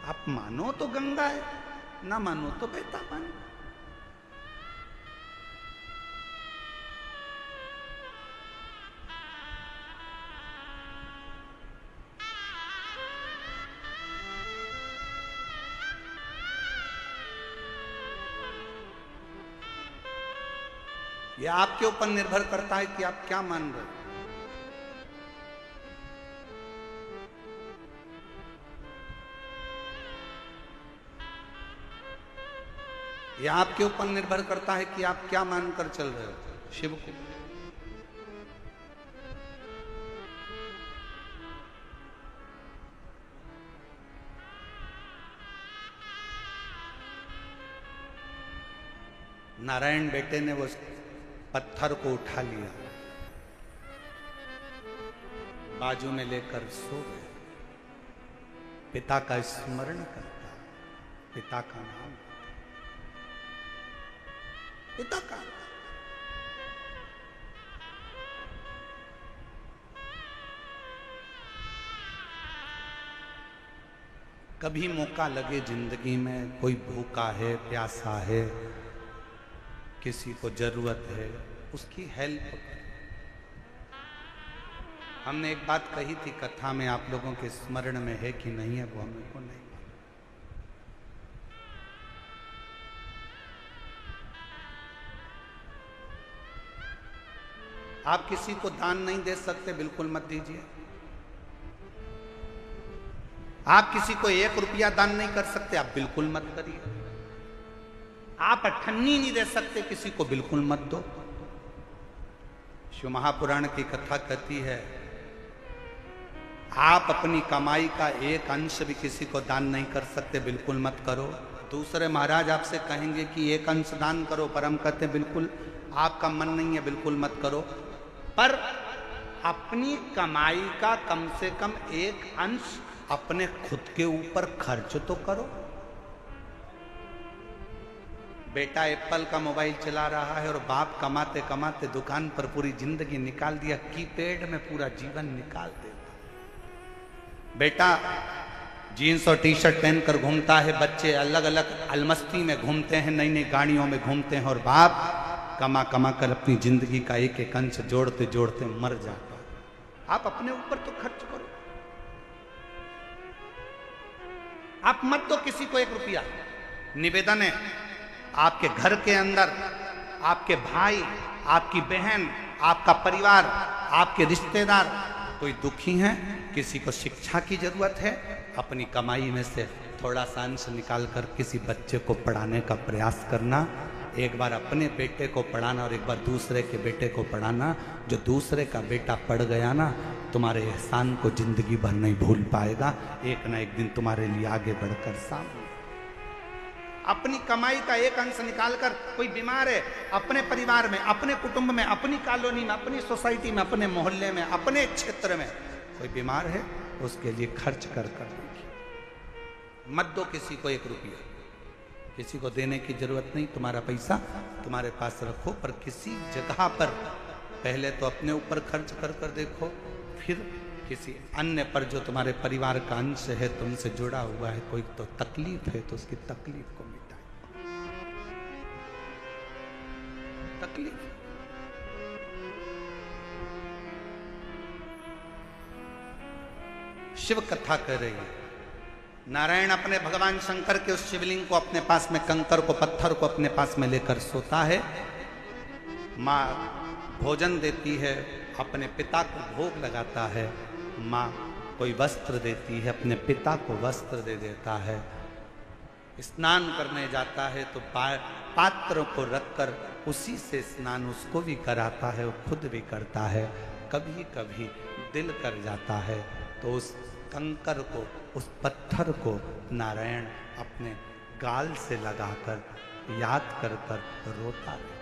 आप मानो तो गंगा है, ना मानो तो बहता पानी। ये आपके ऊपर निर्भर करता है कि आप क्या मान रहे हो। यह आपके ऊपर निर्भर करता है कि आप क्या मानकर चल रहे हो शिव को। नारायण बेटे ने वो पत्थर को उठा लिया, बाजू में लेकर सो गए। पिता का स्मरण करता, पिता का नाम, पिता का। कभी मौका लगे जिंदगी में, कोई भूखा है, प्यासा है, किसी को जरूरत है, उसकी हेल्प करें। हमने एक बात कही थी कथा में, आप लोगों के स्मरण में है कि नहीं है वो हमें को नहीं। आप किसी को दान नहीं दे सकते, बिल्कुल मत दीजिए। आप किसी को 1 रुपया दान नहीं कर सकते, आप बिल्कुल मत करिए। आप अठन्नी नहीं दे सकते किसी को, बिल्कुल मत दो। शिव महापुराण की कथा कहती है, आप अपनी कमाई का 1 अंश भी किसी को दान नहीं कर सकते, बिल्कुल मत करो। दूसरे महाराज आपसे कहेंगे कि 1 अंश दान करो, पर हम कहते हैं बिल्कुल आपका मन नहीं है, बिल्कुल मत करो। पर अपनी कमाई का कम से कम 1 अंश अपने खुद के ऊपर खर्च तो करो। बेटा एप्पल का मोबाइल चला रहा है और बाप कमाते कमाते दुकान पर पूरी जिंदगी निकाल दिया, कीपैड में पूरा जीवन निकाल देता। बेटा जीन्स और टी शर्ट पहनकर घूमता है, बच्चे अलग अलग अलमस्ती में घूमते हैं, नई नई गाड़ियों में घूमते हैं, और बाप कमा कमा कर अपनी जिंदगी का 1 अंश जोड़ते जोड़ते मर जाता। आप अपने ऊपर तो खर्च करो। आप मत दो किसी को 1 रुपया। निवेदन है, आपके घर के अंदर आपके भाई, आपकी बहन, आपका परिवार, आपके रिश्तेदार कोई दुखी हैं, किसी को शिक्षा की जरूरत है, अपनी कमाई में से थोड़ा सा अंश निकाल कर किसी बच्चे को पढ़ाने का प्रयास करना। एक बार अपने बेटे को पढ़ाना और एक बार दूसरे के बेटे को पढ़ाना। जो दूसरे का बेटा पढ़ गया ना, तुम्हारे एहसान को जिंदगी भर नहीं भूल पाएगा। एक ना एक दिन तुम्हारे लिए आगे बढ़कर सामने। अपनी कमाई का 1 अंश निकालकर, कोई बीमार है, अपने परिवार में, अपने कुटुंब में, अपनी कॉलोनी में, अपनी सोसाइटी में, अपने मोहल्ले में, अपने क्षेत्र में कोई बीमार है, उसके लिए खर्च कर देखिए। मत दो किसी को 1 रुपया। किसी को देने की जरूरत नहीं, तुम्हारा पैसा तुम्हारे पास रखो, पर किसी जगह पर पहले तो अपने ऊपर खर्च कर कर देखो, फिर किसी अन्य पर जो तुम्हारे परिवार का अंश है, तुमसे जुड़ा हुआ है, कोई तो तकलीफ है तो उसकी तकलीफ को मिटाए। तकलीफ शिव कथा कर रही है। नारायण अपने भगवान शंकर के उस शिवलिंग को अपने पास में, कंकर को, पत्थर को अपने पास में लेकर सोता है। माँ भोजन देती है, अपने पिता को भोग लगाता है। माँ कोई वस्त्र देती है, अपने पिता को वस्त्र दे देता है। स्नान करने जाता है तो पात्र को रखकर उसी से स्नान उसको भी कराता है, वो खुद भी करता है। कभी कभी दिल कर जाता है तो उस कंकर को, उस पत्थर को नारायण अपने गाल से लगाकर याद कर कर रोता है।